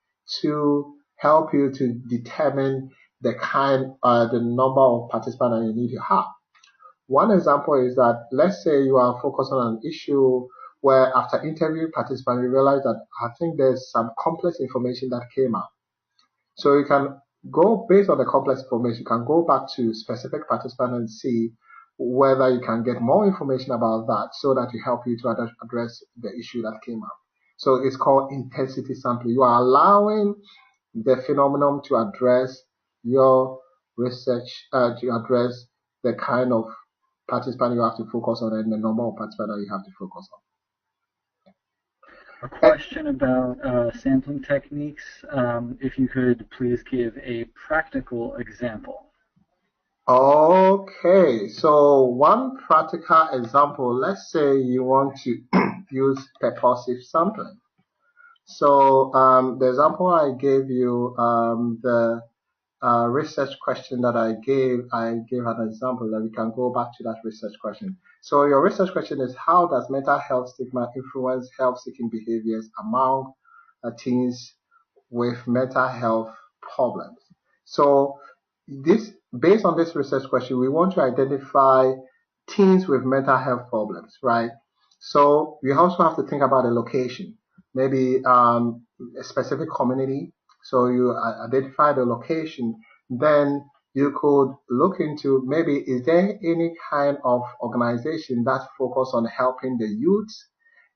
to help you to determine the the number of participants that you need to have. One example is that let's say you are focused on an issue where after interviewing participants, you realize that I think there's some complex information that came out. So you can go based on the complex information, you can go back to specific participants and see whether you can get more information about that so that it help you to address the issue that came up. So it's called intensity sampling. You are allowing the phenomenon to address your research, to address the kind of participant you have to focus on and the number of participants that you have to focus on. A question about sampling techniques. If you could please give a practical example. Okay, so one practical example, let's say you want to use purposive sampling. So the example I gave you, the research question that I gave an example that we can go back to that research question. So your research question is, how does mental health stigma influence health-seeking behaviors among teens with mental health problems? So based on this research question, we want to identify teens with mental health problems, right? So we also have to think about a location, maybe a specific community. So you identify the location, then you could look into maybe is there any kind of organization that focus on helping the youth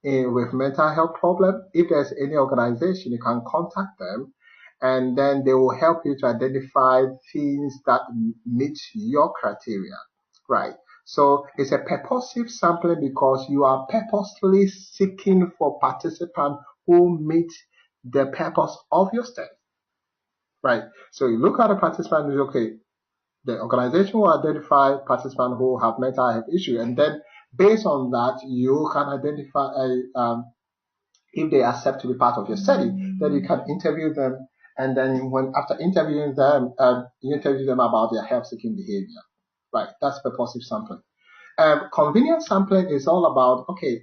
with mental health problem. If there's any organization, you can contact them, and then they will help you to identify things that meet your criteria, right? So it's a purposive sampling because you are purposefully seeking for participants who meet the purpose of your study, right? So you look at the participant and say, okay, the organization will identify participants who have mental health issues, and then based on that, you can identify if they accept to be part of your study, then you can interview them, and then after interviewing them, you interview them about their health-seeking behavior, right? That's purposive sampling. Convenience sampling is all about, okay,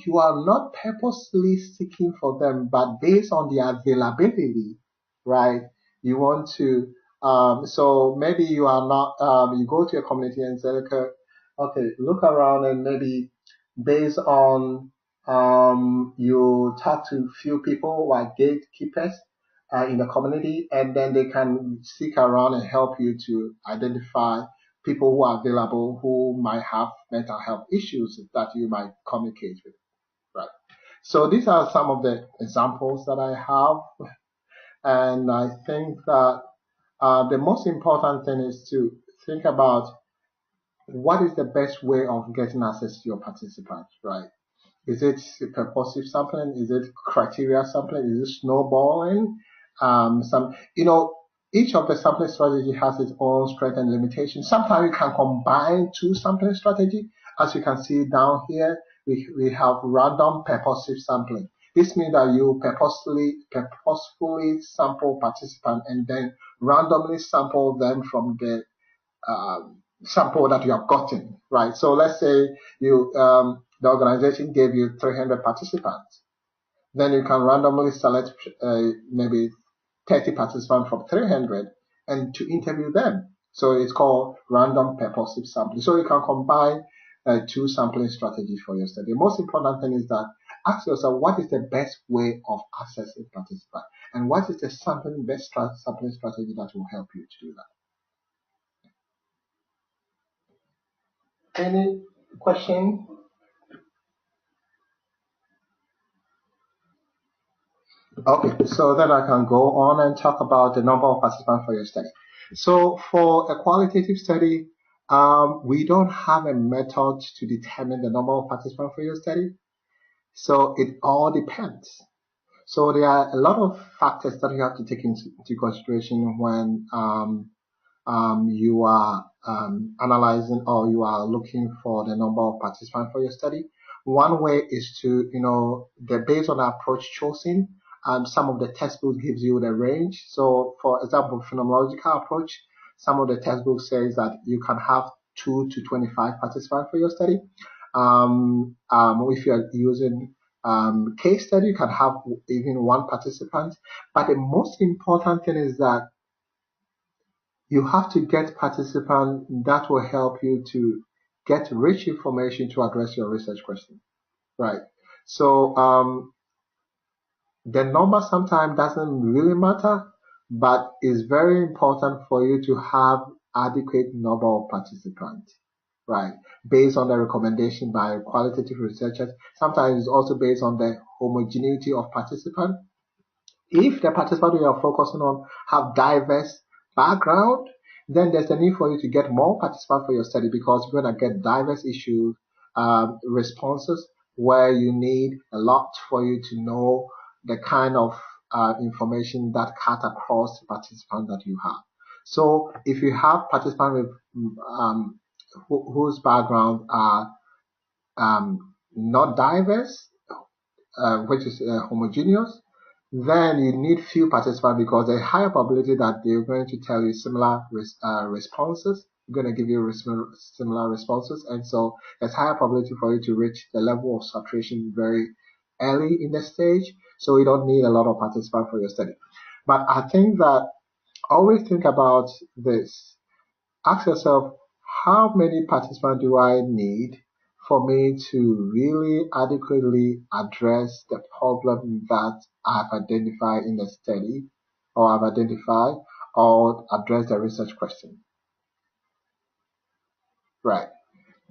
you are not purposely seeking for them, but based on the availability, right? You want to, so maybe you are not, you go to a community and say, okay, look around and maybe based on, you talk to few people who are gatekeepers in the community, and then they can seek around and help you to identify people who are available who might have mental health issues that you might communicate with, right? So these are some of the examples that I have, and I think that the most important thing is to think about what is the best way of getting access to your participants, right? Is it purposive sampling? Is it criteria sampling? Is it snowballing? Each of the sampling strategy has its own strength and limitation. Sometimes you can combine two sampling strategies. As you can see down here, we have random purposive sampling. This means that you purposefully sample participants and then randomly sample them from the sample that you have gotten, right? So let's say the organization gave you 300 participants. Then you can randomly select maybe 30 participants from 300 and to interview them. So it's called random purposive sampling. So you can combine two sampling strategies for your study. The most important thing is that ask yourself, what is the best way of accessing participants? And what is the best sampling strategy that will help you to do that? Any question? Okay, so then I can go on and talk about the number of participants for your study. So for a qualitative study, we don't have a method to determine the number of participants for your study. So it all depends. So there are a lot of factors that you have to take into consideration when you are analyzing or you are looking for the number of participants for your study. One way is to, based on the approach chosen, some of the textbooks gives you the range. So for example, phenomenological approach, some of the textbooks says that you can have 2 to 25 participants for your study. If you are using case study, you can have even 1 participant. But the most important thing is that you have to get participants that will help you to get rich information to address your research question, right? So the number sometimes doesn't really matter, but it's very important for you to have adequate number of participants, right? Based on the recommendation by qualitative researchers. Sometimes it's also based on the homogeneity of participants. If the participants you are focusing on have diverse background, then there's a need for you to get more participants for your study because you're going to get diverse issue responses where you need a lot for you to know the kind of information that cut across the participants that you have. So if you have participants with whose background are not diverse, which is homogeneous, then you need few participants because there's a higher probability that they're going to tell you similar responses, going to give you similar responses, and so there's higher probability for you to reach the level of saturation very early in the stage, so you don't need a lot of participants for your study. But I think that always think about this. Ask yourself, how many participants do I need for me to really adequately address the problem that I've identified in the study or I've identified or address the research question? Right.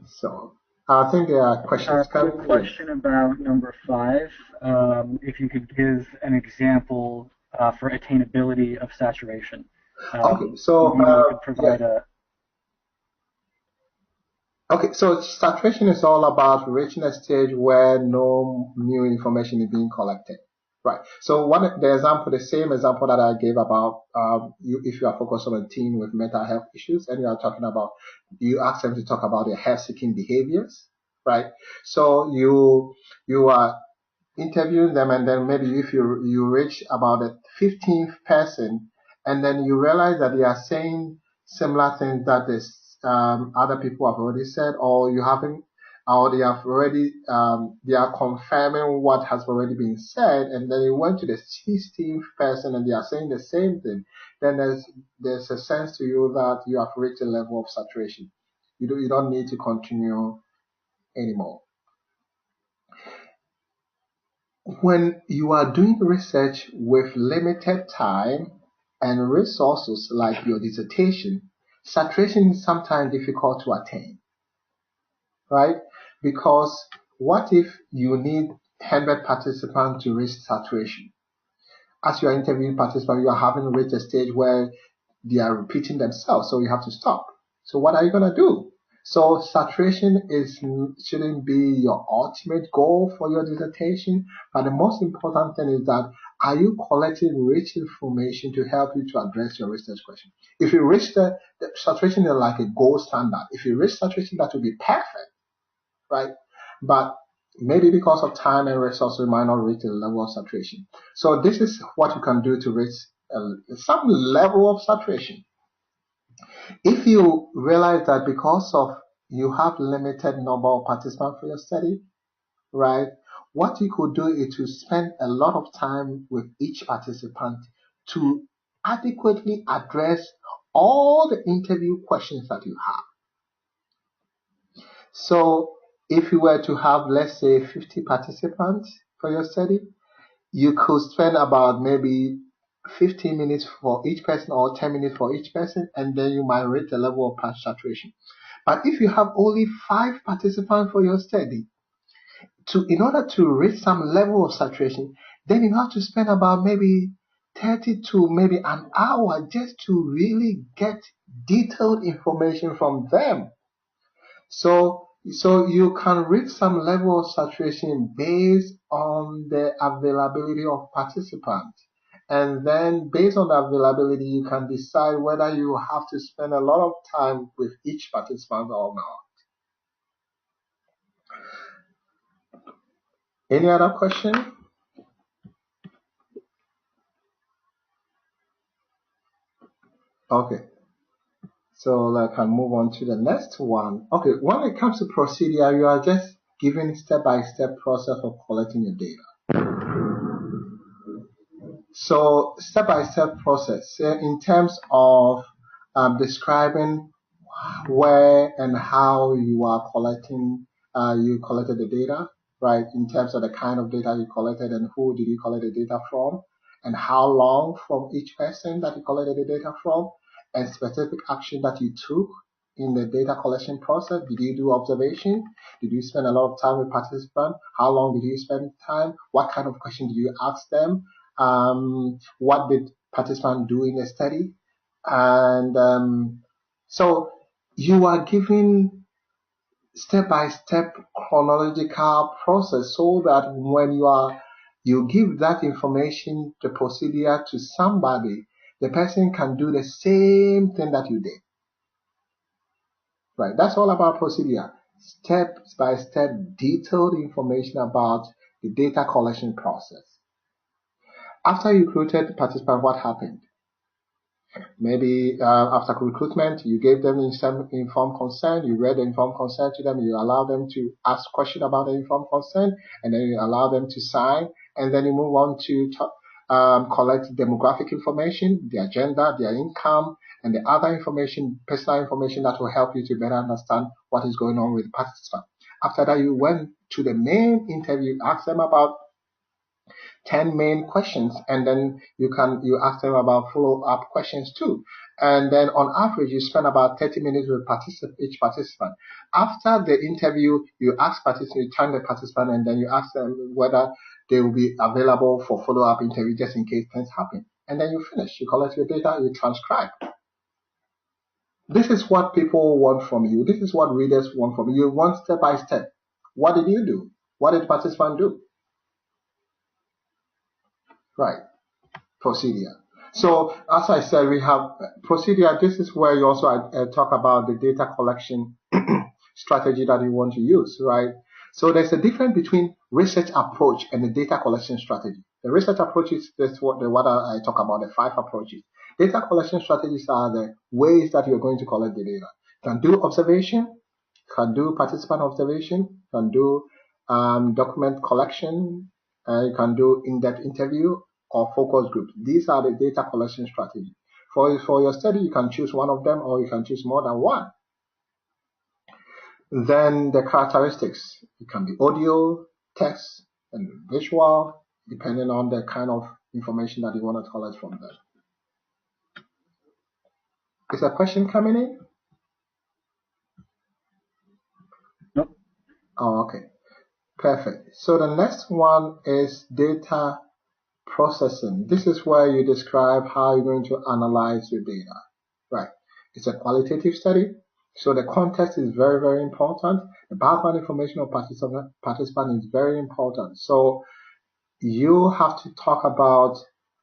So I think there are questions coming. A question about number 5. If you could give an example for attainability of saturation. Okay, so you could provide a. Okay, so saturation is all about reaching a stage where no new information is being collected. Right. So the same example that I gave about if you are focused on a teen with mental health issues and you ask them to talk about their health-seeking behaviors, right? So you are interviewing them, and then maybe if you reach about the 15th person, and then you realize that they are saying similar things that other people have already said, or they have already they are confirming what has already been said, and then you went to the 16th person and they are saying the same thing, then there's a sense to you that you have reached a level of saturation. You don't need to continue anymore. When you are doing research with limited time and resources like your dissertation, saturation is sometimes difficult to attain, right? Because what if you need 100 participants to reach saturation? As you are interviewing participants, you are having reached a stage where they are repeating themselves, so you have to stop. So what are you going to do? So saturation shouldn't be your ultimate goal for your dissertation, but the most important thing is that are you collecting rich information to help you to address your research question? If you reach the saturation is like a gold standard. If you reach saturation, that will be perfect, right? But maybe because of time and resources, we might not reach the level of saturation. So this is what you can do to reach some level of saturation. If you realize that because of you have limited number of participants for your study, right? What you could do is to spend a lot of time with each participant to adequately address all the interview questions that you have. So if you were to have, let's say, 50 participants for your study, you could spend about maybe 15 minutes for each person or 10 minutes for each person, and then you might reach the level of saturation. But if you have only 5 participants for your study, in order to reach some level of saturation, then you have to spend about maybe 30 to maybe an hour just to really get detailed information from them. So you can reach some level of saturation based on the availability of participants. And then based on the availability, you can decide whether you have to spend a lot of time with each participant or not. Any other question? Okay. So I can move on to the next one. Okay, when it comes to procedure, you are just given step-by-step process of collecting your data. So step-by-step process in terms of describing where and how you are collecting, you collected the data, right? In terms of the kind of data you collected and who did you collect the data from, and how long from each person that you collected the data from, and specific action that you took in the data collection process. Did you do observation? Did you spend a lot of time with participants? How long did you spend time? What kind of question did you ask them? What did participants do in the study? And so you are given step-by-step chronological process so that when you give that information, the procedure to somebody, the person can do the same thing that you did. Right, that's all about procedure. Step-by-step detailed information about the data collection process. After you recruited the participant, what happened? Maybe after recruitment, you gave them informed consent, you read the informed consent to them, you allow them to ask questions about the informed consent, and then you allow them to sign, and then you move on to collect demographic information, their gender, their income, and the other information, personal information that will help you to better understand what is going on with the participant. After that, you went to the main interview, asked them about 10 main questions, and then you ask them about follow-up questions too. And then on average, you spend about 30 minutes with each participant. After the interview, you turn the participant, and then you ask them whether they will be available for follow-up interview just in case things happen. And then you finish. You collect your data, you transcribe. This is what people want from you. This is what readers want from you. You want step by step. What did you do? What did the participant do? Right. Procedure. So as I said, we have procedure. This is where you also talk about the data collection strategy that you want to use, right? So there's a difference between research approach and the data collection strategy. The research approach is what I talk about, the 5 approaches. Data collection strategies are the ways that you're going to collect the data. You can do observation, you can do participant observation, you can do document collection, you can do in-depth interview, or focus groups. These are the data collection strategies. For your study, you can choose one of them, or you can choose more than one. Then the characteristics. It can be audio, text, and visual, depending on the kind of information that you want to collect from them. Is a question coming in? Nope. Oh, okay. Perfect. So the next one is data processing. This is where you describe how you're going to analyze your data. Right. It's a qualitative study, so the context is very, very important. The background information of participant is very important. So you have to talk about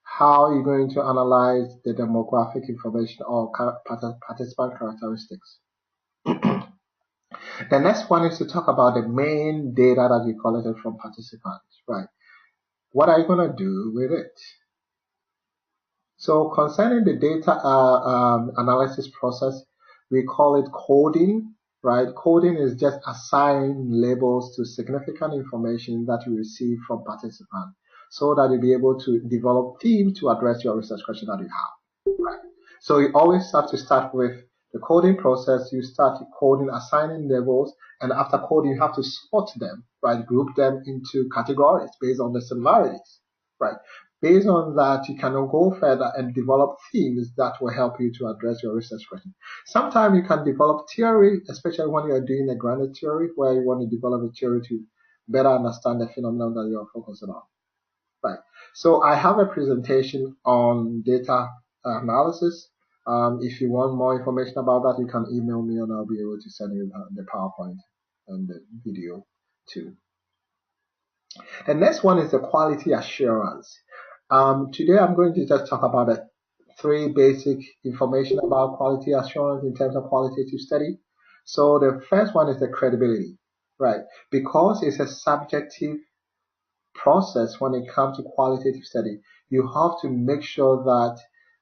how you're going to analyze the demographic information or participant characteristics. The next one is to talk about the main data that you collected from participants, right? What are you going to do with it? So concerning the data analysis process, we call it coding, right? Coding is just assigning labels to significant information that you receive from participants so that you'll be able to develop themes to address your research question that you have, right? So you always have to start with the coding process. You start coding, assigning labels, and after coding, you have to sort them, right? Group them into categories based on the similarities, right? Based on that, you can go further and develop themes that will help you to address your research question. Sometimes you can develop theory, especially when you are doing a grounded theory, where you want to develop a theory to better understand the phenomenon that you are focusing on. Right. So I have a presentation on data analysis. If you want more information about that, you can email me and I'll be able to send you the PowerPoint and the video too. The next one is the quality assurance. Today I'm going to just talk about the three basic information about quality assurance in terms of qualitative study. So the first one is the credibility, right? Because it's a subjective process when it comes to qualitative study, you have to make sure that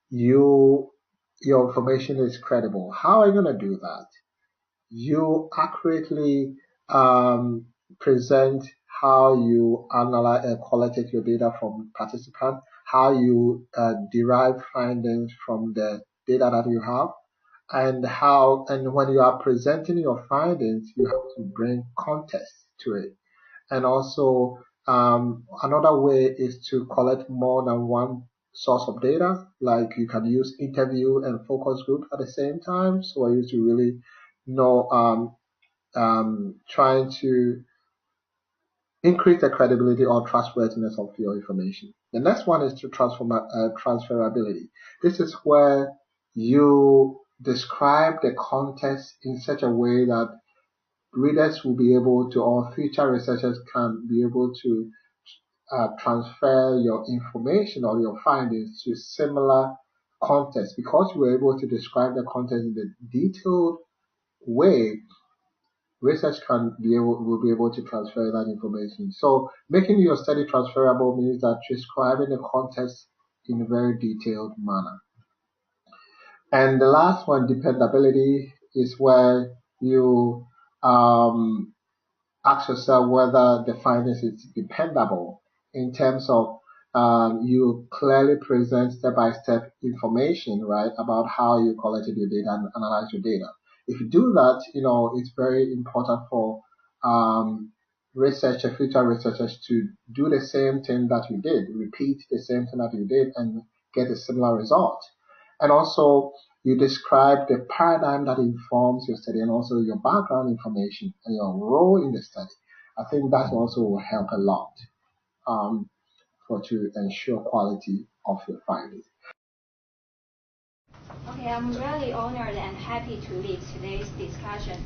your information is credible. How are you going to do that? You accurately present how you analyze and collected your data from participants, how you derive findings from the data that you have, and when you are presenting your findings, you have to bring context to it. And also, another way is to collect more than one source of data. Like you can use interview and focus group at the same time. So I used to really know trying to increase the credibility or trustworthiness of your information. The next one is to transferability. This is where you describe the context in such a way that readers will be able to, or future researchers can be able to transfer your information or your findings to similar context. Because you were able to describe the context in a detailed way, research will be able to transfer that information. So making your study transferable means that describing the context in a very detailed manner. And the last one, dependability, is where you ask yourself whether the findings is dependable in terms of you clearly present step-by-step information, right, about how you collected your data and analyzed your data. If you do that, it's very important for future researchers to do the same thing that you did, repeat the same thing that you did and get a similar result. And also, you describe the paradigm that informs your study and also your background information and your role in the study. I think that also will help a lot to ensure quality of your findings. Okay, I'm really honored and happy to lead today's discussion.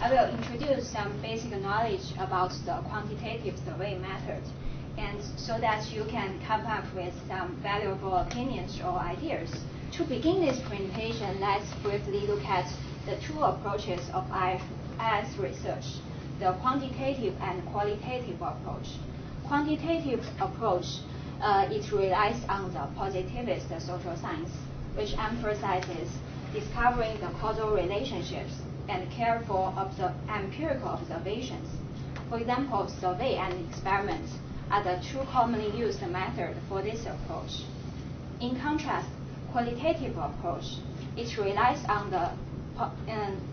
I will introduce some basic knowledge about the quantitative survey method, and so that you can come up with some valuable opinions or ideas. To begin this presentation, let's briefly look at the two approaches of IS research, the quantitative and qualitative approach. Quantitative approach, it relies on the positivist social science, which emphasizes discovering the causal relationships and careful empirical observations. For example, survey and experiments are the two commonly used methods for this approach. In contrast, qualitative approach, it relies on the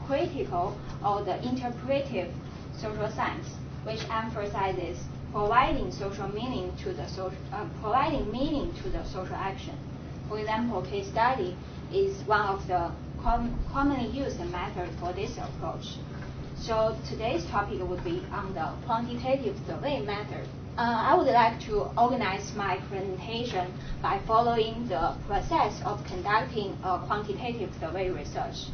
critical or the interpretive social science, which emphasizes providing meaning to the social action. For example, case study is one of the commonly used methods for this approach. So today's topic would be on the quantitative survey method. I would like to organize my presentation by following the process of conducting a quantitative survey research.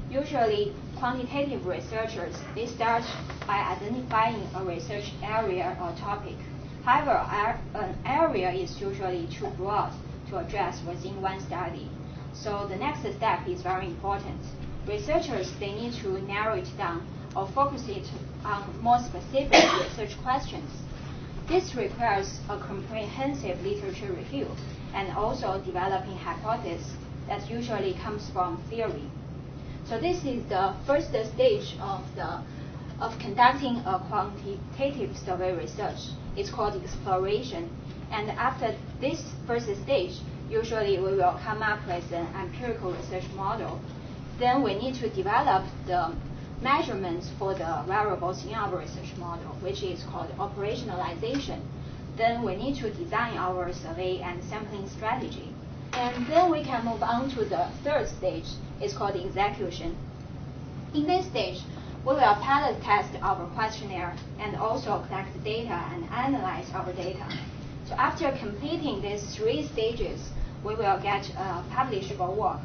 Usually, quantitative researchers, they start by identifying a research area or topic. However, an area is usually too broad to address within one study. So the next step is very important. Researchers, they need to narrow it down or focus it on more specific research questions. This requires a comprehensive literature review and also developing hypotheses that usually comes from theory. So this is the first stage of conducting a quantitative survey research. It's called exploration. And after this first stage, usually we will come up with an empirical research model. Then we need to develop the measurements for the variables in our research model, which is called operationalization. Then we need to design our survey and sampling strategy. And then we can move on to the third stage. It's called execution. In this stage, we will pilot test our questionnaire and also collect data and analyze our data. So after completing these three stages, we will get a publishable work.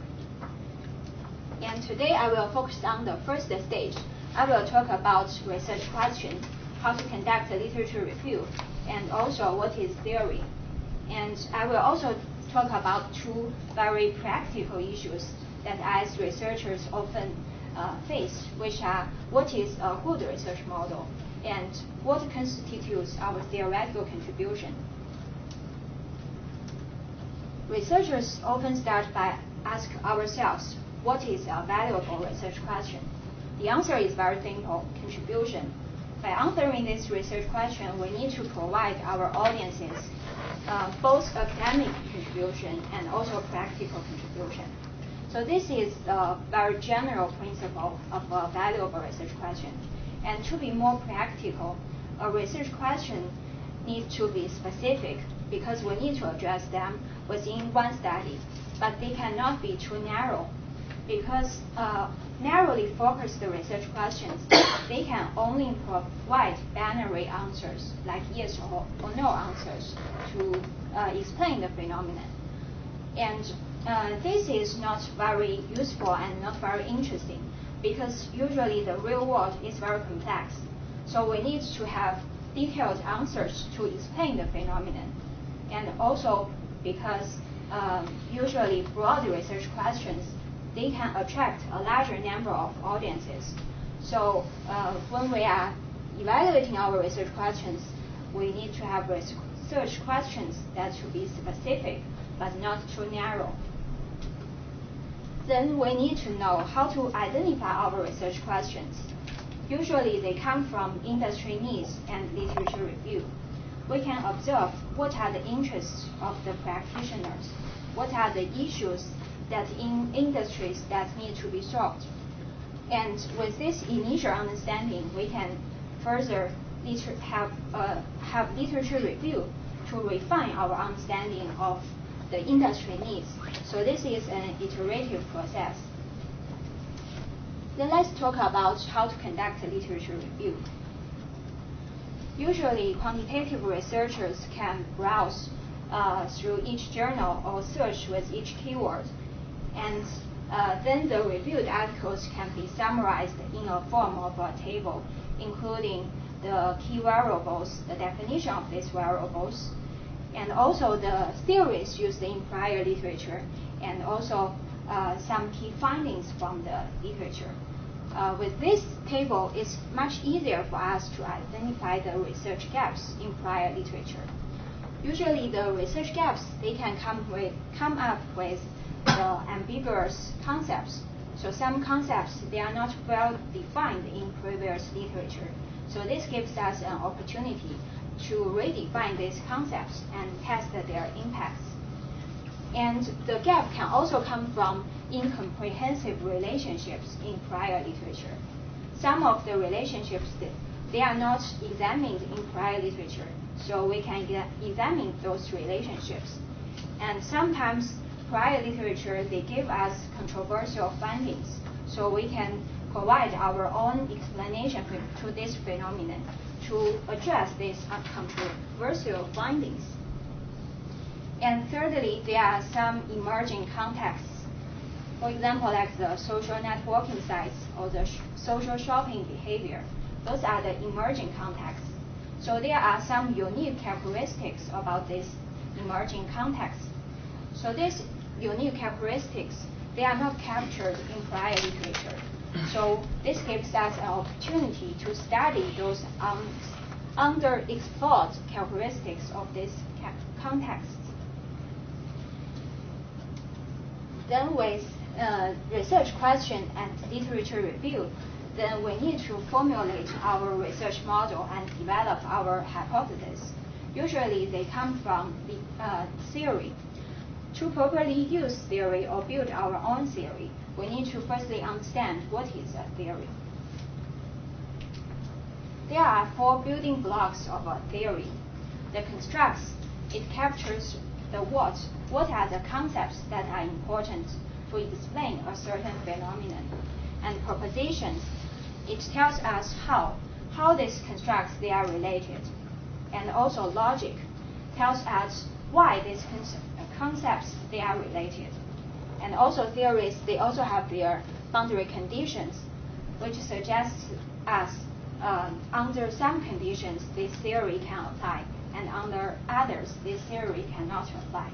And today I will focus on the first stage. I will talk about research questions, how to conduct a literature review, and also what is theory. And I will also talk about two very practical issues that as researchers often face, which are what is a good research model and what constitutes our theoretical contribution. Researchers often start by asking ourselves, what is a valuable research question? The answer is very simple, contribution. By answering this research question, we need to provide our audiences both academic contribution and also practical contribution. So this is the very general principle of a valuable research question. And to be more practical, a research question needs to be specific because we need to address them within one study, but they cannot be too narrow because narrowly focused research questions, they can only provide binary answers like yes or no answers to explain the phenomenon. And this is not very useful and not very interesting because usually the real world is very complex. So we need to have detailed answers to explain the phenomenon. And also because usually broad research questions, they can attract a larger number of audiences. So when we are evaluating our research questions, we need to have research questions that should be specific but not too narrow. Then we need to know how to identify our research questions. Usually they come from industry needs and literature review. We can observe what are the interests of the practitioners, what are the issues that in industries that need to be solved. And with this initial understanding, we can further have literature review to refine our understanding of the industry needs. So this is an iterative process. Then let's talk about how to conduct a literature review. Usually, quantitative researchers can browse through each journal or search with each keyword. And then the reviewed articles can be summarized in a form of a table, including the key variables, the definition of these variables, and also the theories used in prior literature, and also some key findings from the literature. With this table, it's much easier for us to identify the research gaps in prior literature. Usually the research gaps, they can come up with the ambiguous concepts. So some concepts, they are not well defined in previous literature. So this gives us an opportunity to redefine these concepts and test their impacts. And the gap can also come from incomprehensive relationships in prior literature. Some of the relationships, they are not examined in prior literature, so we can examine those relationships. And sometimes prior literature, they give us controversial findings, so we can provide our own explanation to this phenomenon to address these controversial findings. And thirdly, there are some emerging contexts. For example, like the social networking sites or the social shopping behavior. Those are the emerging contexts. So there are some unique characteristics about this emerging context. So these unique characteristics, they are not captured in prior literature. So this gives us an opportunity to study those underexplored characteristics of this context. Then with research question and literature review, then we need to formulate our research model and develop our hypothesis. Usually they come from the theory. To properly use theory or build our own theory, we need to firstly understand what is a theory. There are 4 building blocks of a theory. The constructs, it captures the what are the concepts that are important to explain a certain phenomenon. And propositions, it tells us how these constructs they are related. And also logic tells us why these concepts they are related. And also theories, they also have their boundary conditions, which suggests us under some conditions this theory can apply, and under others this theory cannot apply.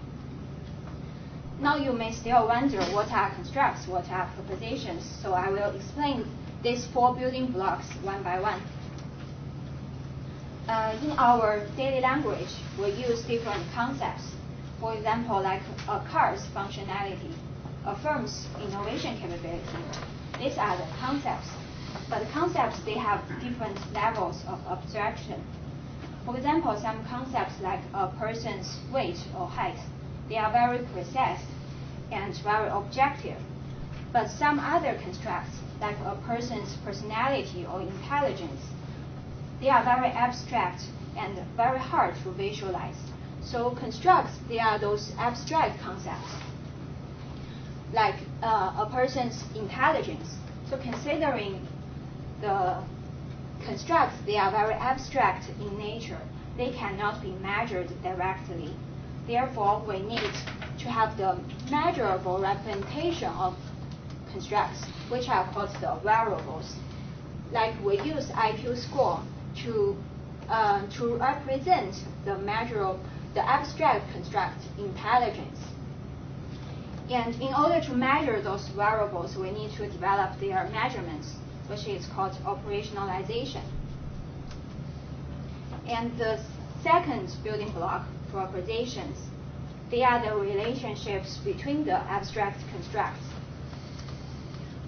Now you may still wonder what are constructs, what are propositions, so I will explain these 4 building blocks one by one. In our daily language, we use different concepts. For example, like a car's functionality, a firm's innovation capability. These are the concepts. But the concepts, they have different levels of abstraction. For example, some concepts like a person's weight or height, they are very precise and very objective. But some other constructs, like a person's personality or intelligence, they are very abstract and very hard to visualize. So constructs, they are those abstract concepts, like a person's intelligence. So considering the constructs, they are very abstract in nature. They cannot be measured directly. Therefore, we need to have the measurable representation of constructs, which are called the variables. Like we use IQ score to represent the abstract construct intelligence. And in order to measure those variables, we need to develop their measurements, which is called operationalization. And the second building block, propositions, they are the relationships between the abstract constructs.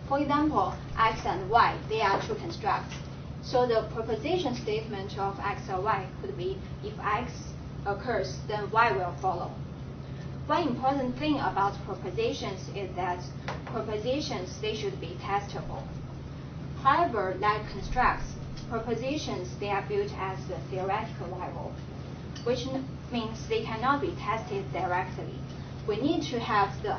For example, x and y, they are 2 constructs. So the proposition statement of x or y could be, if x occurs, then y will follow. One important thing about propositions is that propositions, they should be testable. However, like constructs, propositions, they are built at the theoretical level, which means they cannot be tested directly. We need to have the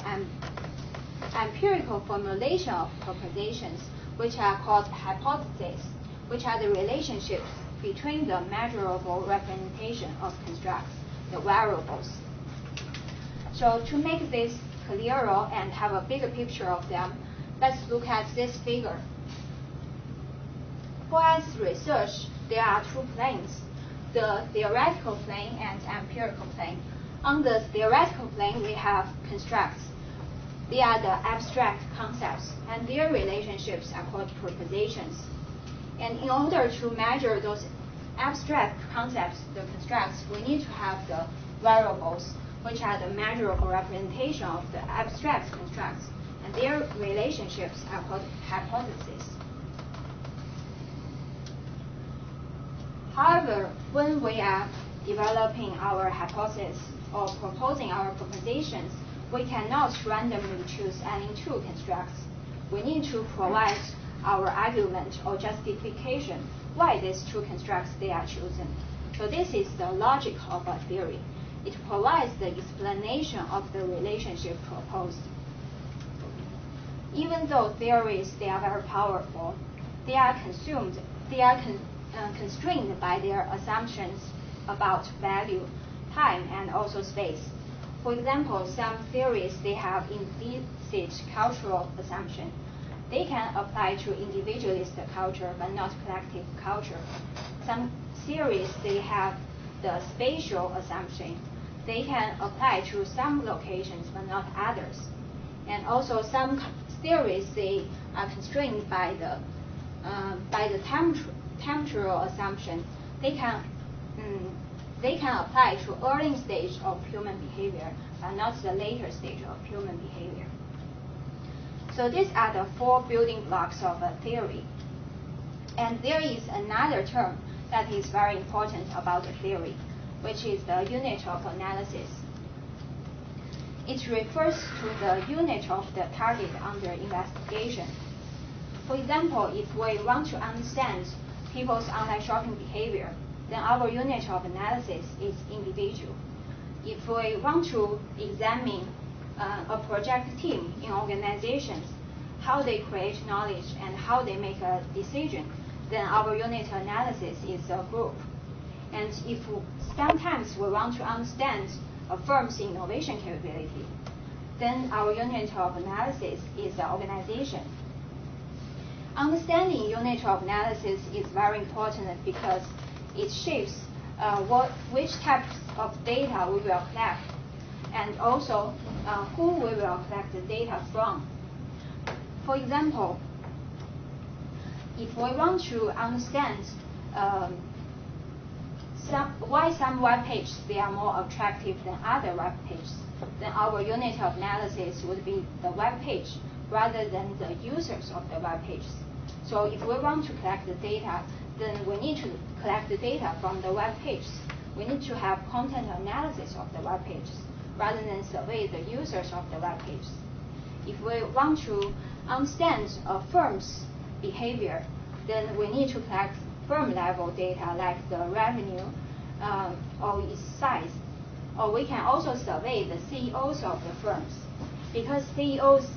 empirical formulation of propositions, which are called hypotheses, which are the relationships between the measurable representation of constructs, the variables. So to make this clearer and have a bigger picture of them, let's look at this figure. For us research, there are 2 planes, the theoretical plane and empirical plane. On the theoretical plane, we have constructs. They are the abstract concepts, and their relationships are called propositions. And in order to measure those abstract concepts, the constructs, we need to have the variables, which are the measurable representation of the abstract constructs, and their relationships are called hypotheses. However, when we are developing our hypothesis or proposing our propositions, we cannot randomly choose any 2 constructs. We need to provide our argument or justification why these 2 constructs they are chosen. So this is the logic of a theory. It provides the explanation of the relationship proposed. Even though theories they are very powerful, they are constrained by their assumptions about value, time, and also space. For example, some theories they have implicit cultural assumption. They can apply to individualist culture but not collective culture. Some theories they have the spatial assumption. They can apply to some locations but not others. And also some theories, they are constrained by the temporal assumption. They can apply to early stage of human behavior, but not the later stage of human behavior. So these are the 4 building blocks of a theory. And there is another term that is very important about the theory, which is the unit of analysis. It refers to the unit of the target under investigation. For example, if we want to understand people's online shopping behavior, then our unit of analysis is individual. If we want to examine a project team in organizations, how they create knowledge and how they make a decision, then our unit analysis is a group. And if sometimes we want to understand a firm's innovation capability, then our unit of analysis is the organization. Understanding unit of analysis is very important because it shapes which types of data we will collect, and also who we will collect the data from. For example, if we want to understand why some web pages they are more attractive than other web pages, then our unit of analysis would be the web page rather than the users of the web pages. So if we want to collect the data, then we need to collect the data from the web pages. We need to have content analysis of the web pages rather than survey the users of the web pages. If we want to understand a firm's behavior, then we need to collect firm level data like the revenue or its size. Or we can also survey the CEOs of the firms, because CEOs,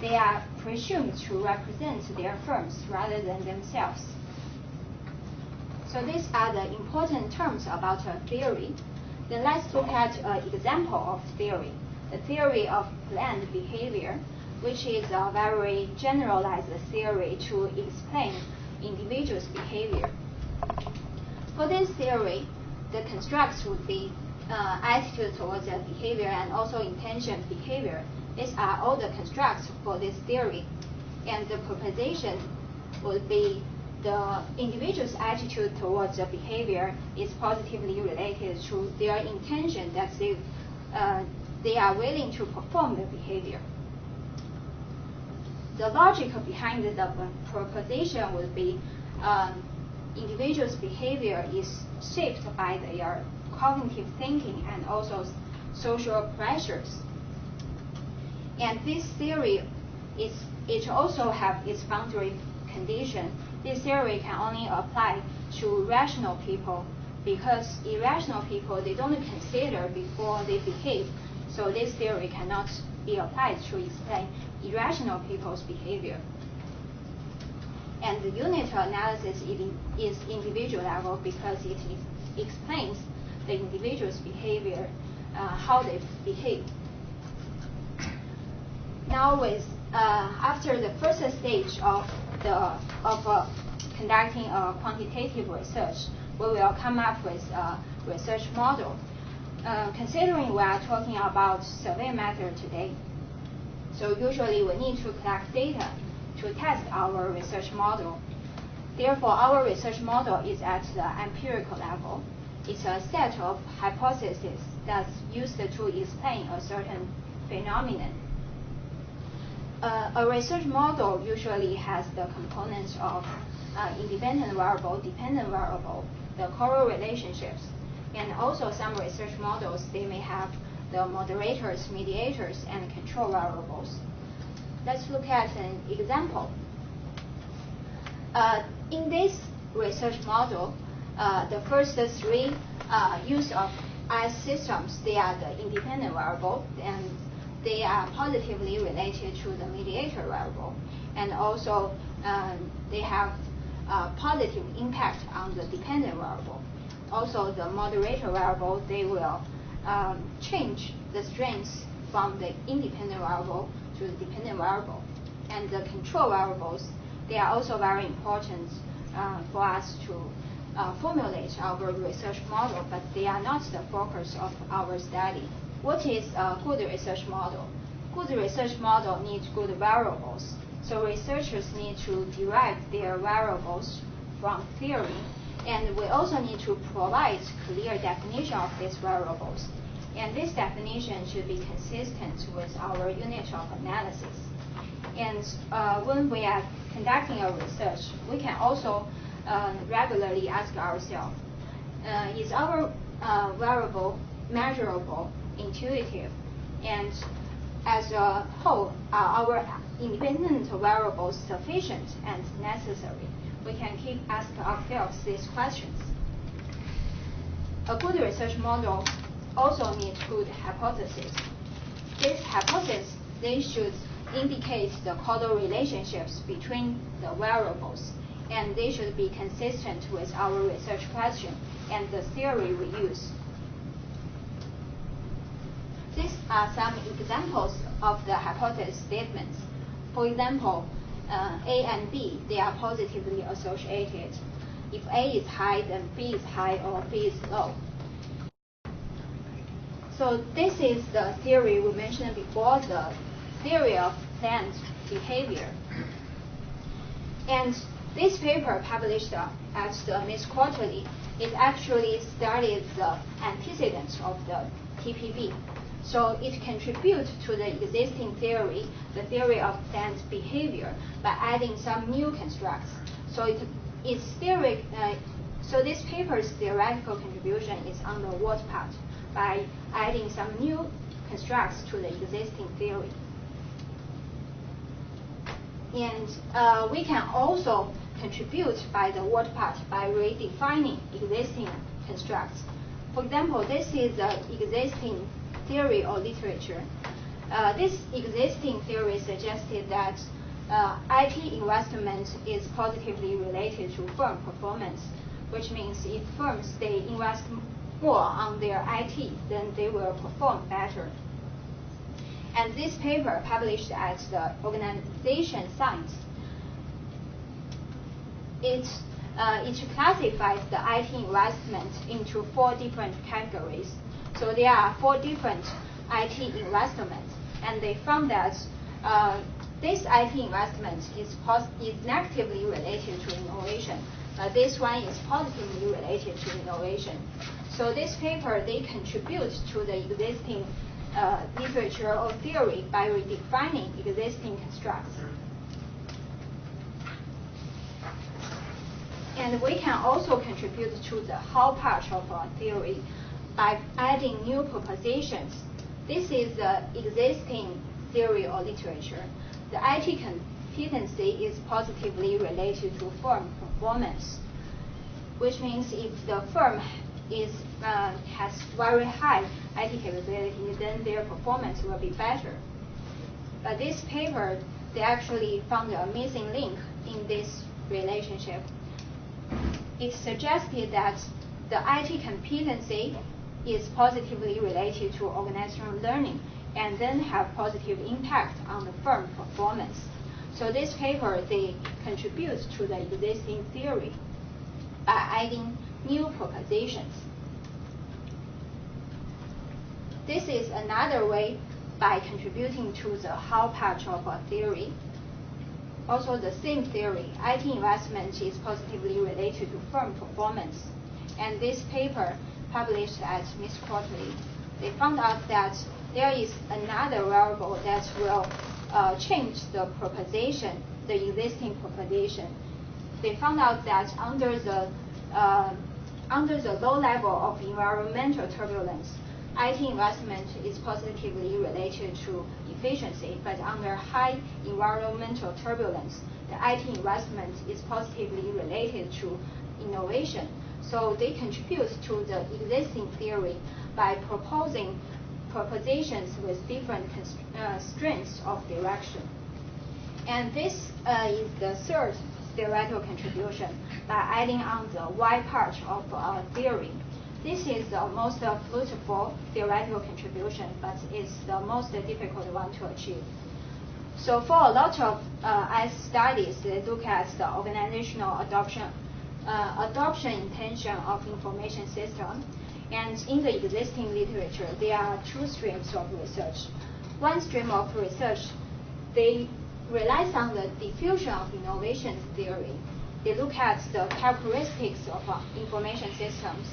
they are presumed to represent their firms rather than themselves. So these are the important terms about a theory. Then let's look at an example of theory, the theory of planned behavior, which is a very generalized theory to explain individuals' behavior. For this theory, the constructs would be attitude towards the behavior and also intention behavior. These are all the constructs for this theory. And the proposition would be the individual's attitude towards the behavior is positively related to their intention that they are willing to perform the behavior. The logic behind the proposition would be individuals' behavior is shaped by their cognitive thinking and also social pressures. And this theory it also have its boundary condition. This theory can only apply to rational people, because irrational people, they don't consider before they behave. So this theory cannot be applied to explain irrational people's behavior. And the unit analysis is individual level because it explains the individual's behavior, how they behave. Now, after the first stage of conducting a quantitative research, we will come up with a research model. Considering we are talking about survey method today, so usually we need to collect data to test our research model. Therefore, our research model is at the empirical level. It's a set of hypotheses that's used to explain a certain phenomenon. A research model usually has the components of independent variable, dependent variable, the causal relationships, and also some research models, they may have the moderators, mediators, and control variables. Let's look at an example. In this research model, the first 3 use of IS systems, they are the independent variable, and they are positively related to the mediator variable, and also they have a positive impact on the dependent variable. Also, the moderator variable, they will change the strength from the independent variable to the dependent variable. And the control variables, they are also very important for us to formulate our research model, but they are not the focus of our study. What is a good research model? good research model needs good variables. So researchers need to derive their variables from theory, and we also need to provide clear definition of these variables. And this definition should be consistent with our unit of analysis. And when we are conducting a research, we can also regularly ask ourselves, is our variable measurable, intuitive, and as a whole, are our independent variables sufficient and necessary? We can keep asking ourselves these questions. A good research model also needs good hypotheses. These hypotheses, they should indicate the causal relationships between the variables, and they should be consistent with our research question and the theory we use. These are some examples of the hypothesis statements. For example, A and B, they are positively associated. If A is high, then B is high or B is low. So this is the theory we mentioned before, the theory of planned behavior. And this paper published at the Miss Quarterly, it actually studied the antecedents of the TPB. So it contributes to the existing theory, the theory of planned behavior, by adding some new constructs. So so this paper's theoretical contribution is on the what part, by adding some new constructs to the existing theory. And we can also contribute by the what part by redefining existing constructs. For example, this is the existing theory or literature. This existing theory suggested that IT investment is positively related to firm performance, which means if firms they invest more on their IT, then they will perform better. And this paper published at the Organization Science, it classifies the IT investment into 4 different categories. So there are 4 different IT investments, and they found that this IT investment is negatively related to innovation. This one is positively related to innovation. So this paper, they contribute to the existing literature or theory by redefining existing constructs. And we can also contribute to the how part of our theory by adding new propositions. This is the existing theory or literature. The IT competency is positively related to firm performance, which means if the firm has very high IT capability, then their performance will be better. But this paper, they actually found a missing link in this relationship. It suggested that the IT competency is positively related to organizational learning and then have positive impact on the firm performance. So this paper, they contribute to the existing theory by adding new propositions. This is another way by contributing to the how part of a theory. Also the same theory, IT investment is positively related to firm performance. And this paper published at Miss Quarterly, they found out that there is another variable that will change the proposition, the existing proposition. They found out that under the low level of environmental turbulence, IT investment is positively related to efficiency, but under high environmental turbulence, the IT investment is positively related to innovation. So they contribute to the existing theory by proposing propositions with different strengths of direction. And this is the third theoretical contribution by adding on the why part of our theory. This is the most fruitful theoretical contribution, but it's the most difficult one to achieve. So for a lot of IS studies, they look at the organizational adoption intention of information system. And in the existing literature, there are 2 streams of research. one stream of research, they relies on the diffusion of innovation theory. They look at the characteristics of information systems.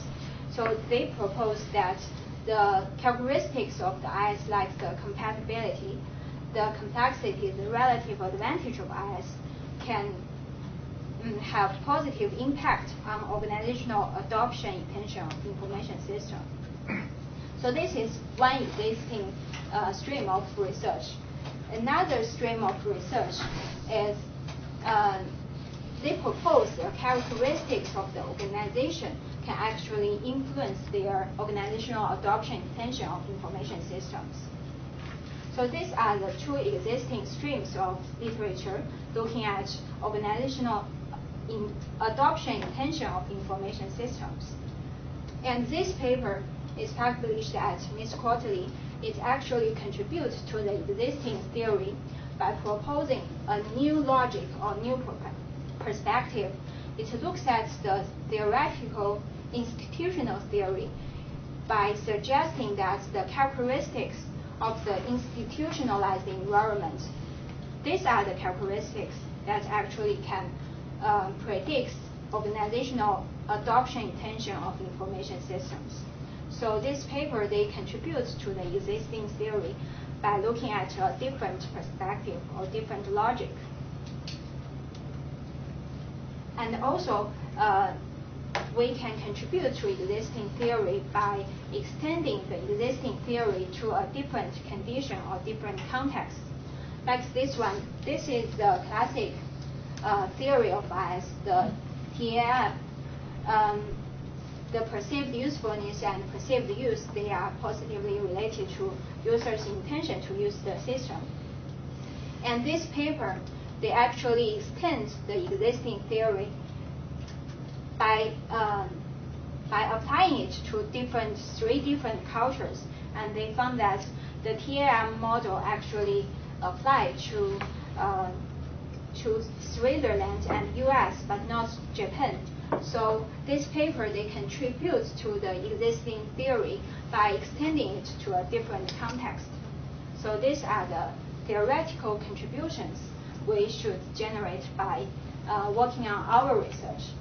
So they propose that the characteristics of the IS, like the compatibility, the complexity, the relative advantage of IS, can have positive impact on organizational adoption intention of information system. So this is one existing stream of research. Another stream of research is they propose the characteristics of the organization can actually influence their organizational adoption intention of information systems. So these are the two existing streams of literature looking at organizational adoption intention of information systems. And this paper is published at Ms. Quali. It actually contributes to the existing theory by proposing a new logic or new perspective. It looks at the theoretical institutional theory by suggesting that the characteristics of the institutionalized environment, these are the characteristics that actually can predict organizational adoption intention of information systems. So this paper, they contribute to the existing theory by looking at a different perspective or different logic. And also, we can contribute to existing theory by extending the existing theory to a different condition or different context. Like this one, this is the classic theory of IS, the TAM. The perceived usefulness and perceived use, they are positively related to users' intention to use the system. And this paper, they actually extend the existing theory by applying it to three different cultures. And they found that the TAM model actually applied to Switzerland and US, but not Japan. So this paper, they contribute to the existing theory by extending it to a different context. So these are the theoretical contributions we should generate by working on our research.